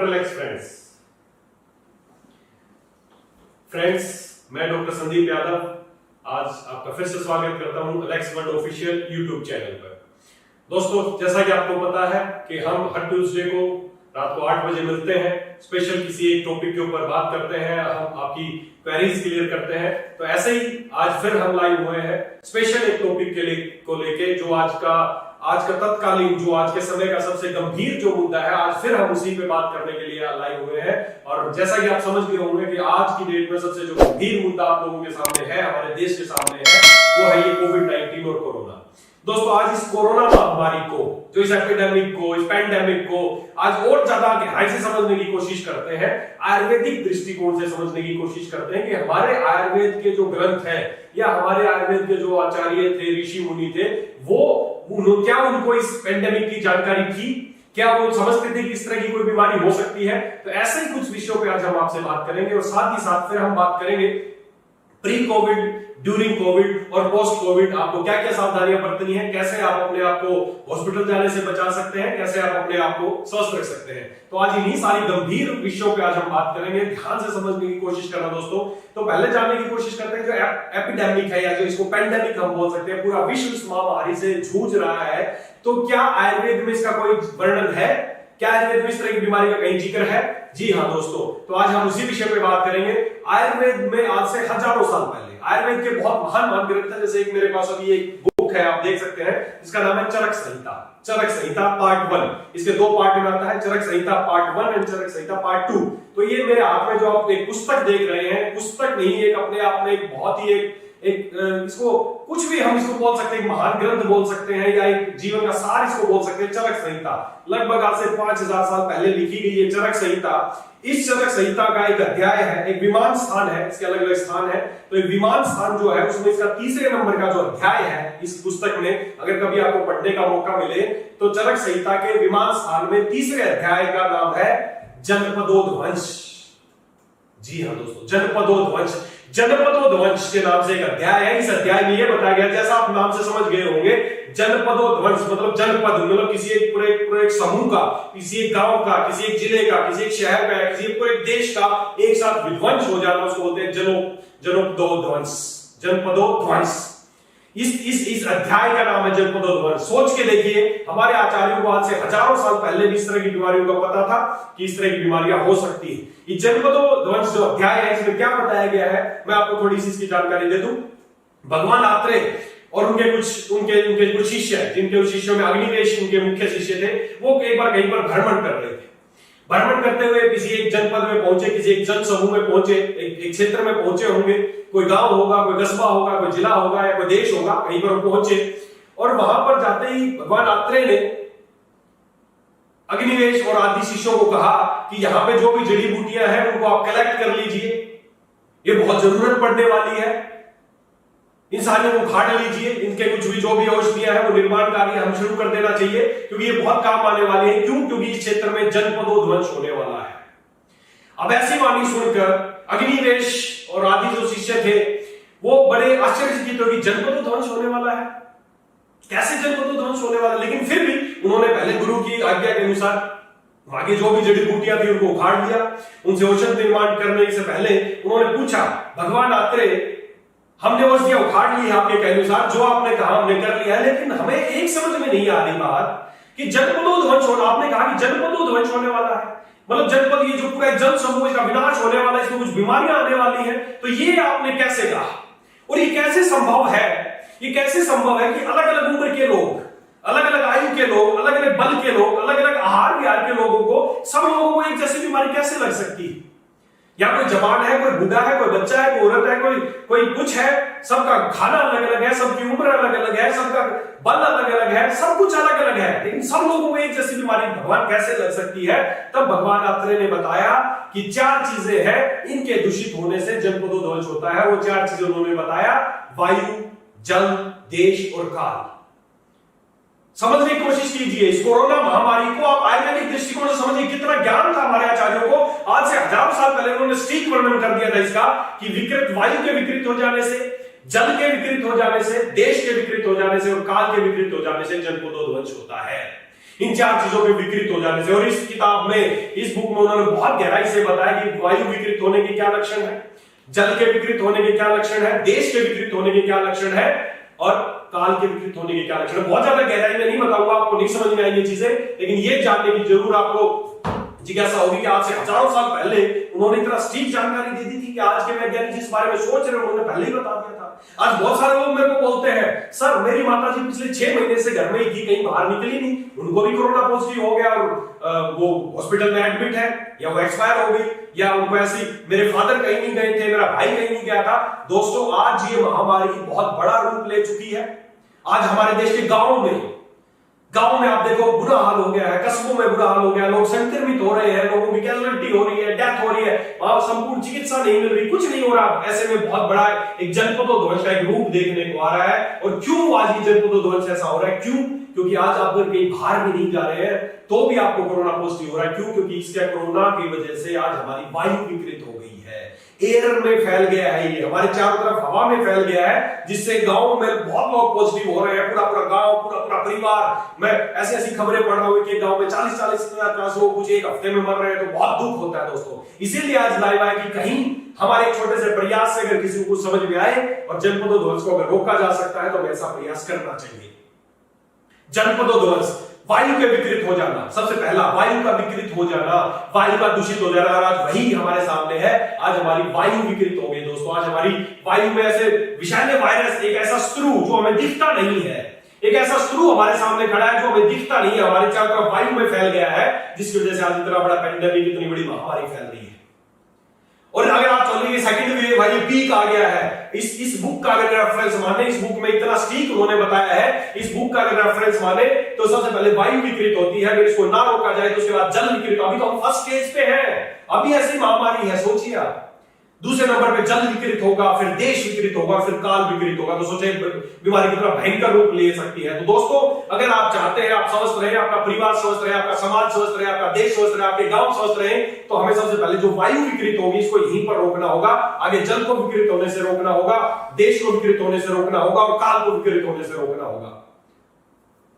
Super Alex friends, मैं doctor Sandeep Yadav आज आपका फिर से स्वागत करता हूं Alex world official YouTube channel पर। दोस्तों, जैसा कि आपको पता है कि हम हर ट्यूसडे को रात को 8 बजे मिलते हैं, स्पेशल किसी एक टॉपिक के ऊपर बात करते हैं, हम आपकी क्वेरीज क्लियर करते हैं। तो ऐसे ही आज फिर हम लाइव हुए हैं स्पेशल एक टॉपिक को लेके, जो आज का तत्कालीन, जो आज के समय का सबसे गंभीर जो मुद्दा है, आज फिर हम उसी पे बात करने के लिए लाइव हुए हैं। और जैसा कि आप समझ गए होंगे कि आज की डेट में सबसे जो गंभीर मुद्दा आप लोगों के सामने है, हमारे देश के सामने है, वो है ये कोविड-19 और कोरोना। दोस्तों, आज इस कोरोना महामारी को, जो इस एपिडेमिक को, इस पैंडेमिक को आज और ज्यादा गहराई से समझने की कोशिश करते हैं, आयुर्वेदिक दृष्टिकोण से समझने की कोशिश करते हैं कि हमारे आयुर्वेद के जो ग्रंथ हैं या हमारे आयुर्वेद के जो आचार्य थे, ऋषि मुनि थे, क्या उनको इस पेंडेमिक की जानकारी थी? क्या वो समझते थे कि इस तरह की कोई बीमारी हो सकती है? तो ऐसे ही कुछ विषयों पे आज हम आपसे बात करेंगे और साथ ही साथ फिर हम बात करेंगे प्री कोविड, ड्यूरिंग कोविड और पोस्ट कोविड आपको क्या क्या सावधानियां बरतनी है, कैसे आप अपने आप को हॉस्पिटल जाने से बचा सकते हैं, कैसे आप अपने आप को स्वस्थ रख सकते हैं। तो आज इन्हीं सारी गंभीर विषयों पे आज हम बात करेंगे। ध्यान से समझने की कोशिश करना दोस्तों। तो पहले जानने की कोशिश करते हैं, जो एपिडेमिक है या जो इसको पेंडेमिक हम बोल सकते हैं, पूरा विश्व इस महामारी से जूझ रहा है, तो क्या आयुर्वेद में इसका कोई वर्णन है? क्या आयुर्वेद में इस तरह की बीमारी का कहीं जिक्र है? जी हाँ दोस्तों, तो आज हम उसी विषय पे बात करेंगे। आयुर्वेद में आज से हजारों साल पहले आयुर्वेद के बहुत महान ग्रंथ है, जैसे एक मेरे पास अभी एक बुक है, आप देख सकते हैं, इसका नाम है चरक संहिता। चरक संहिता पार्ट 1, इसके 2 पार्ट में आता है, Charak Samhita part 1 and Charak Samhita part 2। तो ये मेरे हाथ में जो आप एक पुस्तक देख रहे हैं, पुस्तक नहीं, एक अपने आप में एक बहुत ही इसको कुछ भी हम इसको बोल सकते हैं, एक महान ग्रंथ बोल सकते हैं या एक जीवन का सार इसको बोल सकते हैं। चरक संहिता लगभग आज से 5000 साल पहले लिखी गई ये चरक संहिता। इस चरक संहिता का एक अध्याय है, एक विमान स्थान है, इसके अलग अलग स्थान है। तो एक विमान स्थान जो है उसमें इसका 3रे नंबर का जो अध्याय है इस पुस्तक में, अगर कभी आपको पढ़ने का मौका मिले तो चरक संहिता के विमान स्थान में 3रे अध्याय का नाम है जनपदोध्वंस। जी हाँ दोस्तों, जनपदोध्वंस। जनपदोध्वंस के नाम से एक अध्याय है। इस अध्याय में यह बताया गया, जैसा आप नाम से समझ गए होंगे, जनपदोध्वंस मतलब जनपद मतलब किसी एक पूरे एक समूह का, किसी एक गांव का, किसी एक जिले का, किसी एक शहर का, किसी एक पूरे देश का एक साथ विध्वंस हो जाना, उसको बोलते हैं जनपदोध्वंस। जनपदोध्वंस इस अध्याय का नाम है जनपदोध्वंस। सोच के देखिए, हमारे आचार्यों को आज से हजारों साल पहले भी इस तरह की बीमारियों का पता था कि इस तरह की बीमारियां हो सकती है। ये जनपदोध्वंस जो अध्याय है, इसमें क्या बताया गया है, मैं आपको थोड़ी सी इसकी जानकारी दे दूं। भगवान आत्रेय और उनके कुछ शिष्य हैं, जिनके शिष्यों में अग्निवेश उनके मुख्य शिष्य थे, वो एक बार कहीं पर भ्रमण कर रहे थे। भ्रमण करते हुए किसी एक जनपद में पहुंचे, किसी एक जन समूह में पहुंचे, एक क्षेत्र में पहुंचे होंगे, कोई गांव होगा, कोई कस्बा होगा, कोई जिला होगा या कोई देश होगा, कहीं पर पहुंचे। और वहां पर जाते ही भगवान आत्रेय ने अग्निवेश और आदि शिष्यों को कहा कि यहाँ पे जो भी जड़ी बूटियां हैं उनको आप कलेक्ट कर लीजिए, ये बहुत जरूरत पड़ने वाली है, इन सारियों को उखाड़ लीजिए, इनके कुछ भी जो भी औषधियां हैं वो निर्माण कार्य हम शुरू कर देना चाहिए, क्योंकि ये बहुत काम आने वाले हैं। क्यों? क्योंकि इस क्षेत्र में जनपदोध्वंस होने वाला है। अब ऐसी वाणी सुनकर अग्निवेश और आदि जो शिष्य थे वो बड़े आश्चर्यचकित हो कि जनपदोध्वंस होने वाला है, कैसे जनपदोध्वंस होने वाला है। लेकिन फिर भी उन्होंने पहले गुरु की आज्ञा के अनुसार आगे जो भी जड़ी बूटियां थी उनको उखाड़ दिया। उनसे औषध निर्माण करने से पहले उन्होंने पूछा, भगवान आत्रेय, हमने औषधियां उखाड़ ली आपके कहने अनुसार, जो आपने कहा हमने कर लिया है, लेकिन हमें एक समझ में नहीं आ रही बात कि जनपदोध्वंस होना, आपने कहा कि जनपदोध्वंस होने वाला है, मतलब जनपद, ये जो पूरा जन समूह, इसका विनाश होने वाला है, इसमें कुछ बीमारियां आने वाली हैं, तो ये आपने कैसे कहा? और ये कैसे संभव है? ये कैसे संभव है कि अलग अलग उम्र के लोग, अलग अलग आयु के लोग, अलग अलग बल के लोग, अलग अलग आहार विहार के लोगों को, सब लोगों को एक जैसी बीमारी कैसे लग सकती है? या कोई जवान है, कोई बूढ़ा है, कोई बच्चा है, कोई औरत है, कोई कुछ है, सबका खाना अलग अलग है, सबकी उम्र अलग अलग है, सबका बल अलग अलग है, सब कुछ अलग अलग है, लेकिन सब लोगों को एक जैसी बीमारी भगवान कैसे लग सकती है? तब भगवान आत्रेय ने बताया कि 4 चीजें हैं, इनके दूषित होने से जनपदोध्वंस होता है। वो 4 चीजें उन्होंने बताया, वायु, जल, देश और काल। समझने की कोशिश कीजिए इस कोरोना महामारी को आप आयुर्वेदिक दृष्टिकोण से समझिए। कितना ज्ञान था हमारे आचार्यों को। आज से हजारों साल पहले उन्होंने सटीक वर्णन कर दिया था इसका कि विकृत वायु के विकृत हो जाने से, जल के विकृत हो जाने से, देश के विकृत हो जाने से और काल के विकृत हो जाने से जनपदोध्वंस होता है। इन 4 चीजों के विकृत हो जाने से। और इस किताब में, इस बुक में उन्होंने बहुत गहराई से बताया कि वायु विकृत होने के क्या लक्षण है, जल के विकृत होने के क्या लक्षण है, देश के विकृत होने के क्या लक्षण है, और काल के विकृत होने के क्या लक्षण है। बहुत ज्यादा गहराई में नहीं बताऊंगा, आपको नहीं समझ में आएंगी चीजें, लेकिन ये जानने की जरूर आपको जिज्ञासा होगी कि आज से हजारों साल पहले उन्होंने इतना सटीक जानकारी दे दी थी कि आज के वैज्ञानिक जिस बारे में सोच रहे हैं उन्होंने पहले ही बता दिया था। आज बहुत सारे लोग मेरे को बोलते हैं, सर मेरी माता जी पिछले 6 महीने से घर में ही थी, कहीं बाहर निकली नहीं, उनको भी कोरोना पॉजिटिव हो गया और वो हॉस्पिटल में एडमिट है, या वो एक्सपायर हो गई, या उनको ऐसी, मेरे फादर कहीं नहीं गए थे, मेरा भाई कहीं नहीं गया था। दोस्तों, आज ये महामारी बहुत बड़ा रूप ले चुकी है। आज हमारे देश के गांव में आप देखो बुरा हाल हो गया है, कस्बों में बुरा हाल हो गया, लोग संक्रमित हो रहे हैं, लोगों की कैजुअलिटी हो रही है, डेथ हो रही है, वहां संपूर्ण चिकित्सा नहीं मिल रही, कुछ नहीं हो रहा। ऐसे में बहुत बड़ा एक जनपदोध्वंस का एक रूप देखने को आ रहा है। और क्यों आज ये जनपदोध्वंस ऐसा हो रहा है? क्यों? क्योंकि आज आप अगर कहीं बाहर भी नहीं जा रहे हैं तो भी आपको कोरोना पॉजिटिव हो रहा है। क्यों? क्योंकि इसके कोरोना की वजह से आज हमारी वायु विकृत हो गई है, एयर में फैल गया है, ये हमारे चारों तरफ हवा में फैल गया है, जिससे गांव में बहुत लोग पॉजिटिव हो रहे हैं, पूरा गांव, पूरा परिवार। मैं ऐसी खबरें पढ़ रहा हूं कि गांव में 40-50 लोग कुछ एक हफ्ते में मर रहे हैं, तो बहुत दुख होता है दोस्तों। इसीलिए आज लाइव है कि कहीं हमारे एक छोटे से प्रयास से अगर किसी को समझ में आए और जनपदोध्वंस को अगर रोका जा सकता है तो हमें ऐसा प्रयास करना चाहिए। जनपदोध्वंस, वायु के विकृत हो जाना, सबसे पहला वायु का विकृत हो जाना, वायु का दूषित हो जाना, और आज वही हमारे सामने है। आज हमारी वायु विकृत हो गई दोस्तों। आज हमारी वायु में ऐसे विषैले वायरस, एक ऐसा शत्रु जो हमें दिखता नहीं है, एक ऐसा शत्रु हमारे सामने खड़ा है जो हमें दिखता नहीं है, हमारे चारों तरफ वायु में फैल गया है, जिसकी वजह से आज इतना बड़ा पेंडेमिक, इतनी बड़ी महामारी फैल रही है। और अगर आप चलेंगे सेकंड वेव है, पीक आ गया है। इस बुक का अगर रेफरेंस माने, इस बुक में इतना स्टीक उन्होंने बताया है, इस बुक का अगर रेफरेंस माने तो सबसे पहले वायु विकृत होती है, अगर इसको ना रोका जाए तो उसके बाद जल विकृत। अभी तो हम फर्स्ट स्टेज पे हैं, अभी ऐसी महामारी है, सोचिए आप। दूसरे नंबर पे जल विकृत होगा, फिर देश विकृत होगा, फिर काल विकृत होगा। तो सोचे बीमारी कितना भयंकर रूप ले सकती है। तो दोस्तों, अगर आप चाहते हैं आप स्वस्थ रहे, आपका परिवार स्वस्थ रहे, आपका समाज स्वस्थ रहे, आपका देश स्वस्थ रहे, आपके गांव स्वस्थ रहे, तो हमें सबसे पहले जो वायु विकृत होगी इसको यहीं पर रोकना होगा। आगे जल को विकृत होने से रोकना होगा, देश को विकृत होने से रोकना होगा, और काल को विकृत होने से रोकना होगा।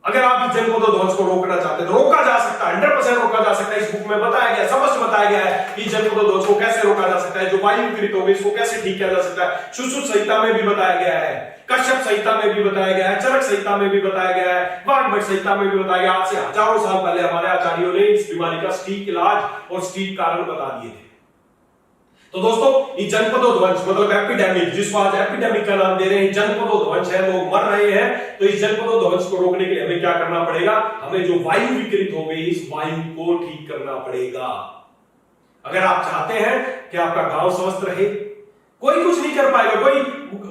अगर आप इस जनपदोध्वंस को रोकना चाहते हैं तो रोका जा सकता है, 100% रोका जा सकता है। इस बुक में बताया गया, स्पष्ट बताया गया है कि जनपदोध्वंस को कैसे रोका जा सकता है, जो वायु विकृत हो गई इसको कैसे ठीक किया जा सकता है। सुश्रुत संहिता में भी बताया गया है, कश्यप संहिता में भी बताया गया है, चरक संहिता में भी बताया गया है, वाग्भट संहिता में भी बताया गया। आज से हजारों साल पहले हमारे आचार्यों ने इस बीमारी का सटीक इलाज और सटीक कारण बता दिए थे। तो दोस्तों, ये जनपदोध्वंस मतलब एपिडेमिक, जिसको आज एपिडेमिक का नाम दे रहे हैं, जनपदोध्वंस है, लोग मर रहे हैं। तो इस जनपदोध्वंस को रोकने के लिए हमें क्या करना पड़ेगा? हमें जो वायु विकृत हो गई, इस वायु को ठीक करना पड़ेगा। अगर आप चाहते हैं कि आपका गांव स्वस्थ रहे, कोई कुछ नहीं कर पाएगा। कोई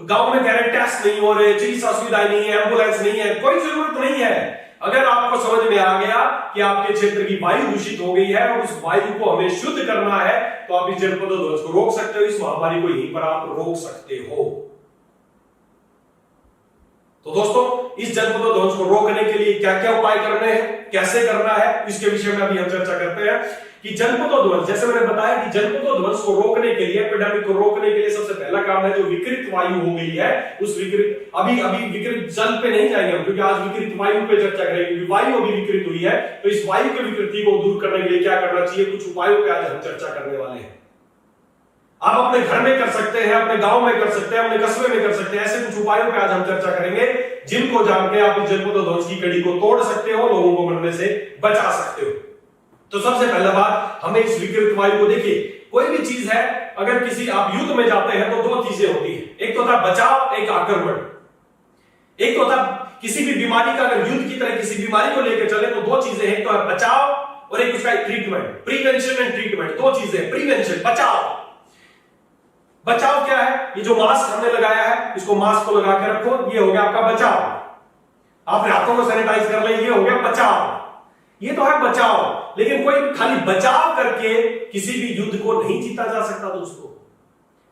गांव में कह रहे टेस्ट नहीं हो रहे, चिकित्सा सुविधाएं नहीं है, एम्बुलेंस नहीं है, कोई जरूरत नहीं है। अगर आपको समझ में आ गया कि आपके क्षेत्र की वायु दूषित हो गई है और उस वायु को हमें शुद्ध करना है, तो आप इस जनपदोध्वंस को रोक सकते हो, इस महामारी को यहीं पर आप रोक सकते हो। तो दोस्तों, इस जनपदोध्वंस को रोकने के लिए क्या क्या उपाय करने हैं, कैसे करना है, इसके विषय में अभी हम चर्चा करते हैं। कि जनपदोध्वंस, जैसे मैंने बताया कि जनपदोध्वंस को रोकने के लिए, एपिडेमिक को रोकने के लिए सबसे पहला काम है जो विकृत वायु हो गई है, उस विकृत, अभी विकृत जल पे नहीं जाएंगे हम, क्योंकि आज विकृत वायु पे चर्चा करेंगे, क्योंकि वायु अभी विकृत हुई है। तो इस वायु की विकृति को दूर करने के लिए क्या करना चाहिए, कुछ उपायों पे आज हम चर्चा करने वाले हैं। आप अपने घर में कर सकते हैं, अपने गांव में कर सकते हैं, अपने कस्बे में कर सकते हैं। ऐसे कुछ उपायों पे आज हम चर्चा करेंगे, जिनको जान के आप इस जनपदोध्वंस की कड़ी को तोड़ सकते हो, लोगों को मरने से बचा सकते हो। तो सबसे पहला बात, हमें इस विकृत वायु को, देखिए कोई भी चीज है, अगर किसी आप युद्ध में जाते हैं तो 2 चीजें होती है, एक तो होता है बचाव, एक आक्रमण। एक तो होता किसी भी बीमारी का, अगर युद्ध की तरह किसी बीमारी को लेकर चले तो 2 चीजें हैं, एक तो है बचाव और एक उसका ट्रीटमेंट, प्रिवेंशन एंड ट्रीटमेंट। 2 चीजें, प्रिवेंशन, बचाव। बचाव क्या है? ये जो मास्क हमने लगाया है, इसको मास्क को लगा के रखो, ये हो गया आपका बचाव। आप हाथों को सैनिटाइज कर ले, ये हो गया बचाव। ये तो है बचाव। लेकिन कोई खाली बचाव करके किसी भी युद्ध को नहीं जीता जा सकता दोस्तों।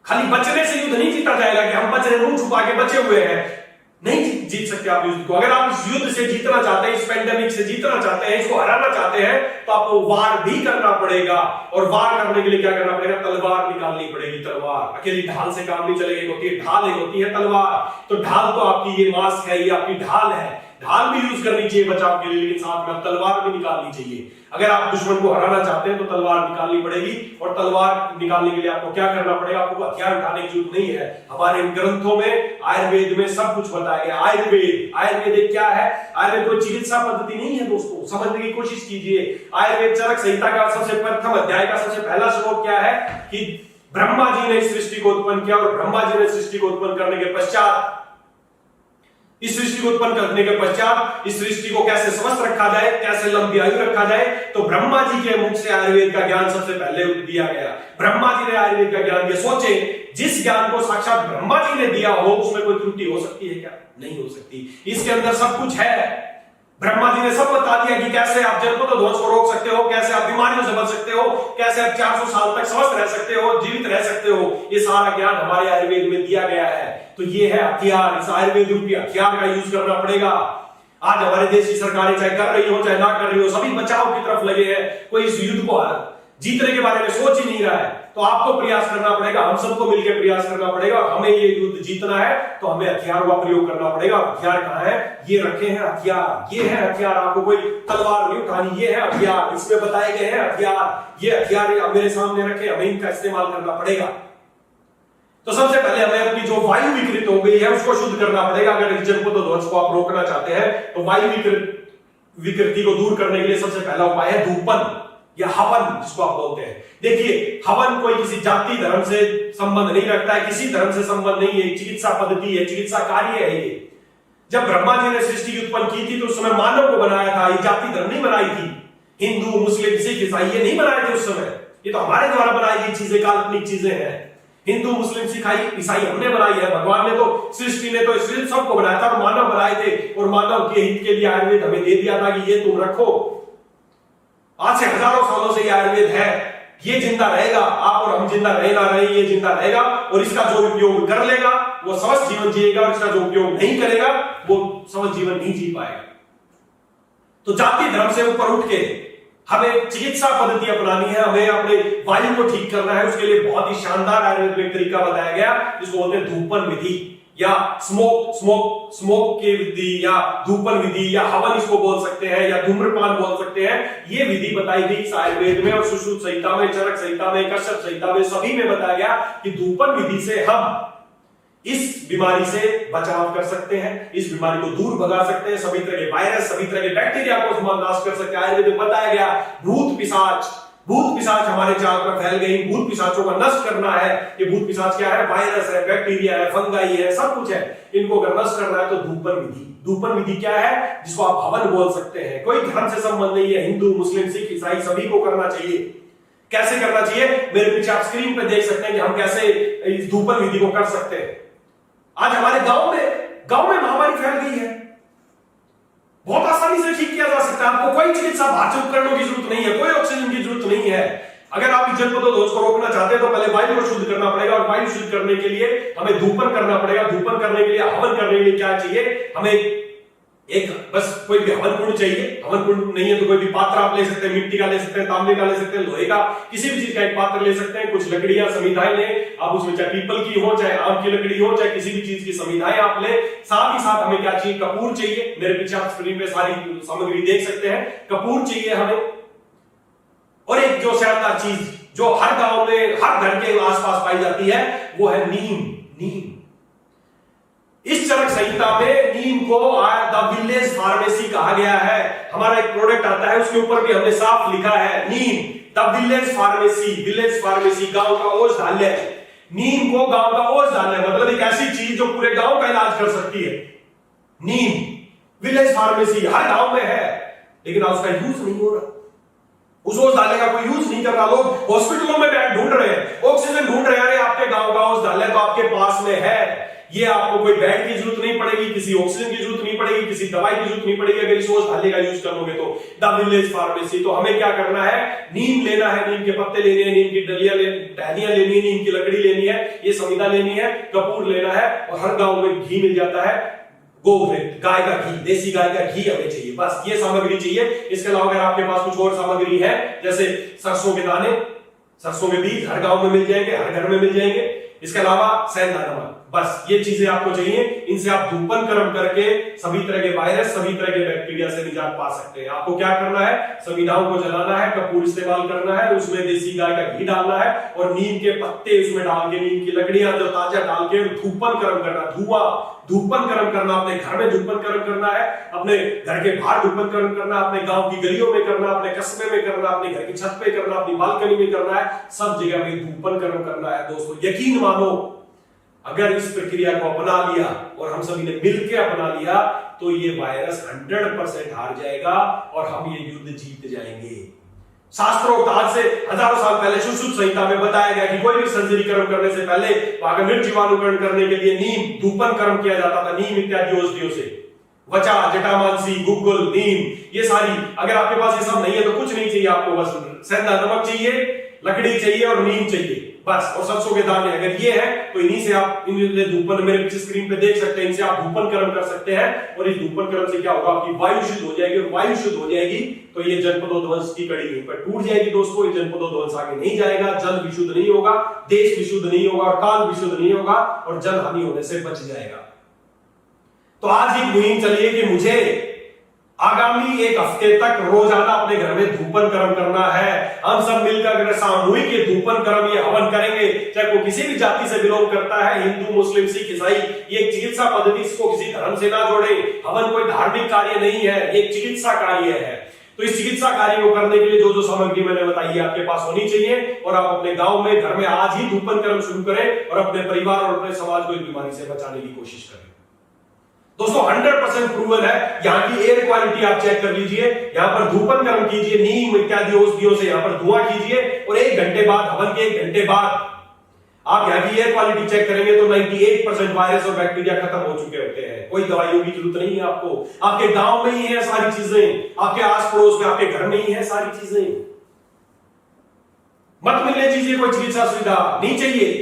खाली बचने से युद्ध नहीं जीता जाएगा कि हम बच रहे, मुंह छुपा के बचे हुए हैं, नहीं जीत सकते आप युद्ध को। अगर आप इस युद्ध से जीतना चाहते हैं, इस पेंडेमिक से जीतना चाहते हैं, इसको हराना चाहते हैं, तो आपको वार भी करना पड़ेगा। और वार करने के लिए क्या करना पड़ेगा? तलवार निकालनी पड़ेगी। तलवार अकेली ढाल से काम नहीं चलेगा, एक होती है ढाल, एक होती है तलवार। तो ढाल तो आपकी ये मास्क है, ये आपकी ढाल है, ढाल भी यूज करनी चाहिए बचाव के लिए, लेकिन साथ में तलवार भी निकालनी चाहिए। अगर आप दुश्मन को हराना चाहते हैं तो तलवार निकालनी पड़ेगी, और तलवार निकालने के लिए आपको क्या करना पड़ेगा, आपको हथियार उठाने की जरूरत नहीं है। हमारे ग्रंथों में, आयुर्वेद में सब कुछ बताया गया। आयुर्वेद क्या है? आयुर्वेद कोई चिकित्सा पद्धति नहीं है दोस्तों, समझने की कोशिश कीजिए। आयुर्वेद चरक संहिता का सबसे प्रथम अध्याय का सबसे पहला श्लोक क्या है कि ब्रह्मा जी ने इस सृष्टि को उत्पन्न किया, और ब्रह्मा जी ने सृष्टि को उत्पन्न करने के पश्चात इस सृष्टि को उत्पन्न करने के पश्चात इस सृष्टि को कैसे स्वस्थ रखा जाए, कैसे लंबी आयु रखा जाए, तो ब्रह्मा जी के मुख से आयुर्वेद का ज्ञान सबसे पहले दिया गया। ब्रह्मा जी ने आयुर्वेद का ज्ञान दिया। सोचे, जिस ज्ञान को साक्षात ब्रह्मा जी ने दिया हो, उसमें कोई त्रुटि हो सकती है क्या? नहीं हो सकती। इसके अंदर सब कुछ है। ब्रह्मा जी ने सब बता दिया कि कैसे आप जन्मों ध्वंस को रोक सकते हो, कैसे आप बीमारियों से बच सकते हो, कैसे आप 400 साल तक स्वस्थ रह सकते हो, जीवित रह सकते हो। ये सारा ज्ञान हमारे आयुर्वेद में दिया गया है। तो ये है हथियार। इस आयुर्वेद रूपी हथियार का यूज करना पड़ेगा। आज हमारे देश की सरकारें चाहे कर रही हो चाहे ना कर रही हो, सभी बचाव की तरफ लगे हैं। कोई इस युद्ध को जीतने के बारे में सोच ही नहीं रहा है। तो आपको प्रयास करना पड़ेगा, हम सबको मिलकर प्रयास करना पड़ेगा। हमें ये युद्ध जीतना है तो हमें हथियार का प्रयोग करना पड़ेगा। हथियार कहां है? ये रखे हैं हथियार। ये है हथियार। आपको कोई तलवार नहीं उठानी, ये है हथियार। इसमें बताए गए हैं हथियार। ये हथियार मेरे सामने रखे, हमें इनका इस्तेमाल करना पड़ेगा। तो सबसे पहले हमें अपनी जो वायु विकृत हो गई है उसको शुद्ध करना पड़ेगा। अगर इस जलपद ध्वंस को आप रोकना चाहते हैं तो वायु विकृति को दूर करने के लिए सबसे पहला उपाय है धूपन या हवन, जिसको आप बोलते हैं। देखिए, हवन कोई किसी जाति धर्म से संबंध नहीं रखता है, किसी धर्म से संबंध नहीं है। चिकित्सा पद्धति है, चिकित्सा कार्य है। ये जब ब्रह्मा जी ने सृष्टि उत्पन्न की थी तो उस समय मानव को बनाया था। ये जाति धर्म नहीं बनाई थी। हिंदू, मुस्लिम, सिख, ईसाई ये नहीं बनाए थे उस समय। ये तो हमारे द्वारा बनाई गई चीजें, काल्पनिक चीजें हैं। हिंदू, मुस्लिम, सिख, ईसाई हमने बनाई है। भगवान ने तो, सृष्टि ने तो सबको बनाया था और मानव बनाए थे। और मानव के हित के लिए आयुर्वेद हमें दे दिया था कि ये तुम रखो। आज से हजारों सालों से ये आयुर्वेद है। ये जिंदा रहेगा। आप और हम जिंदा रहे ना रहे, ये जिंदा रहेगा। और इसका जो उपयोग कर लेगा वो स्वस्थ जीवन जिएगा, और इसका जो उपयोग नहीं करेगा वो स्वस्थ जीवन नहीं जी पाएगा। तो जाति धर्म से ऊपर उठ के हमें चिकित्सा पद्धति अपनानी है। हमें अपने वायु को ठीक करना है। उसके लिए बहुत ही शानदार आयुर्वेद में एक तरीका बताया गया जिसको बोलते हैं धूपन विधि या स्मोक की विधि या धूपन विधि या हवन इसको बोल सकते हैं या धूम्रपान बोल सकते हैं। ये विधि बताई गई इस आयुर्वेद में, और सुश्रुत संहिता में, चरक संहिता में, कश्यप संहिता में, सभी में बताया गया कि धूपन विधि से हम इस बीमारी से बचाव कर सकते हैं, इस बीमारी को दूर भगा सकते हैं। सभी तरह के वायरस, सभी तरह के बैक्टीरिया को नाश कर सकते हैं। आयुर्वेद में बताया गया भूत पिशाच हमारे चारों तरफ फैल गई। भूत पिशाचों का नष्ट करना है। ये भूत पिशाच क्या है? वायरस है, बैक्टीरिया है, फंगाई है, सब कुछ है। इनको अगर नष्ट करना है तो धूपन विधि क्या है? जिसको आप हवन बोल सकते हैं। कोई धर्म से संबंध नहीं है। हिंदू, मुस्लिम, सिख, ईसाई सभी को करना चाहिए। कैसे करना चाहिए? मेरे पीछे आप स्क्रीन पर देख सकते हैं कि हम कैसे इस धूपन विधि को कर सकते हैं। आज हमारे गांव में महामारी फैल गई है। बहुत आसानी से ठीक किया जा सकता है। आपको कोई चिकित्सा भाज्य उपकरणों की जरूरत नहीं है, कोई ऑक्सीजन की जरूरत नहीं है। अगर आप इस जलपद ध्वंस को रोकना चाहते हैं तो पहले वायु को शुद्ध करना पड़ेगा, और वायु शुद्ध करने के लिए हमें धूपन करना पड़ेगा। धूपन करने के लिए, हवन करने के लिए क्या चाहिए? हमें एक बस कोई भी हवन कुंड चाहिए। हवन कुंड नहीं है तो कोई भी पात्र आप ले सकते हैं। मिट्टी का ले सकते हैं, तांबे का ले सकते हैं, लोहे का, किसी भी चीज का एक पात्र ले सकते हैं। कुछ लकड़ियां, समिधाएं लें आप। उसमें चाहे पीपल की हो, चाहे आम की लकड़ी हो, चाहे किसी भी चीज की समिधाएं आप ले। साथ ही साथ हमें क्या चाहिए? कपूर चाहिए। मेरे पीछे आप स्क्रीन पे सारी सामग्री देख सकते हैं। कपूर चाहिए हमें। और एक जो शानदार चीज जो हर गांव में, हर घर के आसपास पाई जाती है, वो है नीम। इस चरक संहिता में नीम को द विलेज फार्मेसी कहा गया है। हमारा एक प्रोडक्ट आता है, उसके ऊपर भी हमने साफ लिखा है नीम, द विलेज फार्मेसी, गांव का औषधालय। नीम को गांव का औषधालय मतलब एक ऐसी चीज जो पूरे गांव का इलाज कर सकती है। नीम विलेज फार्मेसी हर गांव में है, लेकिन उसका यूज नहीं हो रहा। उस औषधालय का कोई यूज नहीं कर रहा। लोग हॉस्पिटलों में बेड ढूंढ रहे हैं, ऑक्सीजन ढूंढ रहे हैं। अरे आपके गांव का औषधालय तो आपके पास में है। ये आपको कोई बेड की जरूरत नहीं पड़ेगी, किसी ऑक्सीजन की जरूरत नहीं पड़ेगी, किसी दवाई की जरूरत नहीं पड़ेगी अगर इस औषधालय का यूज करोगे तो। The village pharmacy. तो हमें क्या करना है? नीम लेना है, नीम के पत्ते लेने हैं, नीम की टहनियां लेनी है, नीम की लकड़ी लेनी है, ये समिधा लेनी है, कपूर लेना है, और हर गांव में घी मिल जाता है। गोघृत, गाय का घी, देसी गाय का घी हमें चाहिए। बस ये सामग्री चाहिए। इसके अलावा अगर आपके पास कुछ और सामग्री है, जैसे सरसों के दाने, सरसों के बीज हर गांव में मिल जाएंगे, हर घर में मिल जाएंगे। इसके अलावा सेंधा नमक, बस ये चीजें आपको चाहिए, इनसे आप धूपन कर्म करके सभी तरह के वायरस, सभी तरह के बैक्टीरिया से निजात पा सकते हैं। आपको क्या करना है, संविधाओं को जलाना है, कपूर इस्तेमाल करना है, उसमें देसी गाय का घी डालना है और नीम के पत्ते उसमें डाल के, नीम की लकड़ियां जो ताजा डाल के धूपन कर्म करना, धूपन कर्म करना, अपने घर में धूपन कर्म करना है, अपने घर के बाहर धूपन कर्म करना, अपने गांव की गलियों में करना, अपने कस्बे में करना, अपने घर की छत पे करना, अपनी बालकनी में करना है, सब जगह में धूपन कर्म करना है। दोस्तों यकीन मानो, अगर इस प्रक्रिया को अपना लिया और हम सभी ने मिलकर अपना लिया तो ये वायरस 100% हार जाएगा और हम ये युद्ध जीत जाएंगे। शास्त्रों आज से हजारों साल पहले सुश्रुत संहिता में बताया गया कि कोई भी सर्जरी कर्म करने से पहले वहां निर्जीवाणुकरण करने के लिए नीम धूपन कर्म किया जाता था, नीम इत्यादि औषधियों से। वचा, जटामांसी, गुग्गुल, नीम, ये सारी, अगर आपके पास ये सब नहीं है तो कुछ नहीं चाहिए आपको, बस सेंधा नमक चाहिए, लकड़ी चाहिए और नीम चाहिए बस, और सरसों के दाने। अगर ये है तो इन्हीं से आप धूपन, मेरे पीछे स्क्रीन पे देख सकते हैं, इनसे आप धूपन कर्म कर सकते हैं। और इस धूपन कर्म से क्या होगा, आपकी वायु शुद्ध हो जाएगी, और वायु शुद्ध हो जाएगी तो ये जनपदों ध्वंस की कड़ी यहीं पर टूट जाएगी। दोस्तों ये जनपदों ध्वंस आगे नहीं जाएगा, जल विशुद्ध नहीं होगा, देश विशुद्ध नहीं होगा और काल विशुद्ध नहीं होगा और जन हानि होने से बच जाएगा। तो आज एक मुहिम चलिए कि मुझे आगामी एक हफ्ते तक रोजाना अपने घर में धूपन कर्म करना है। हम सब मिलकर अगर सामूहिक ये धूपन कर्म, ये हवन करेंगे, चाहे वो किसी भी जाति से बिलोंग करता है, हिंदू, मुस्लिम, सिख, ईसाई, ये एक चिकित्सा पद्धति, इसको किसी धर्म से ना जोड़े। हवन कोई धार्मिक कार्य नहीं है, ये एक चिकित्सा कार्य है। तो इस चिकित्सा कार्य को करने के लिए जो जो सामग्री मैंने बताई है आपके पास होनी चाहिए, और आप अपने गांव में, घर में आज ही धूपन कर्म शुरू करें और अपने परिवार और अपने समाज को इस बीमारी से बचाने की कोशिश करें। दोस्तों 100% प्रूवन है, यहाँ की एयर क्वालिटी आप चेक कर लीजिए, यहाँ पर धूपन कर्म कीजिए, नीम इत्यादि औषधियों से यहाँ पर धुआं कीजिए और 1 घंटे बाद, हवन के 1 घंटे बाद आप यहाँ की एयर क्वालिटी चेक करेंगे तो 98% वायरस और बैक्टीरिया खत्म हो चुके होते हैं। कोई दवाइयों की जरूरत नहीं है आपको, आपके गांव में ही है सारी चीजें, आपके आस पड़ोस में, आपके घर में ही है सारी चीजें। मत मिलने दीजिए कोई चिकित्सा सुविधा, नहीं चाहिए।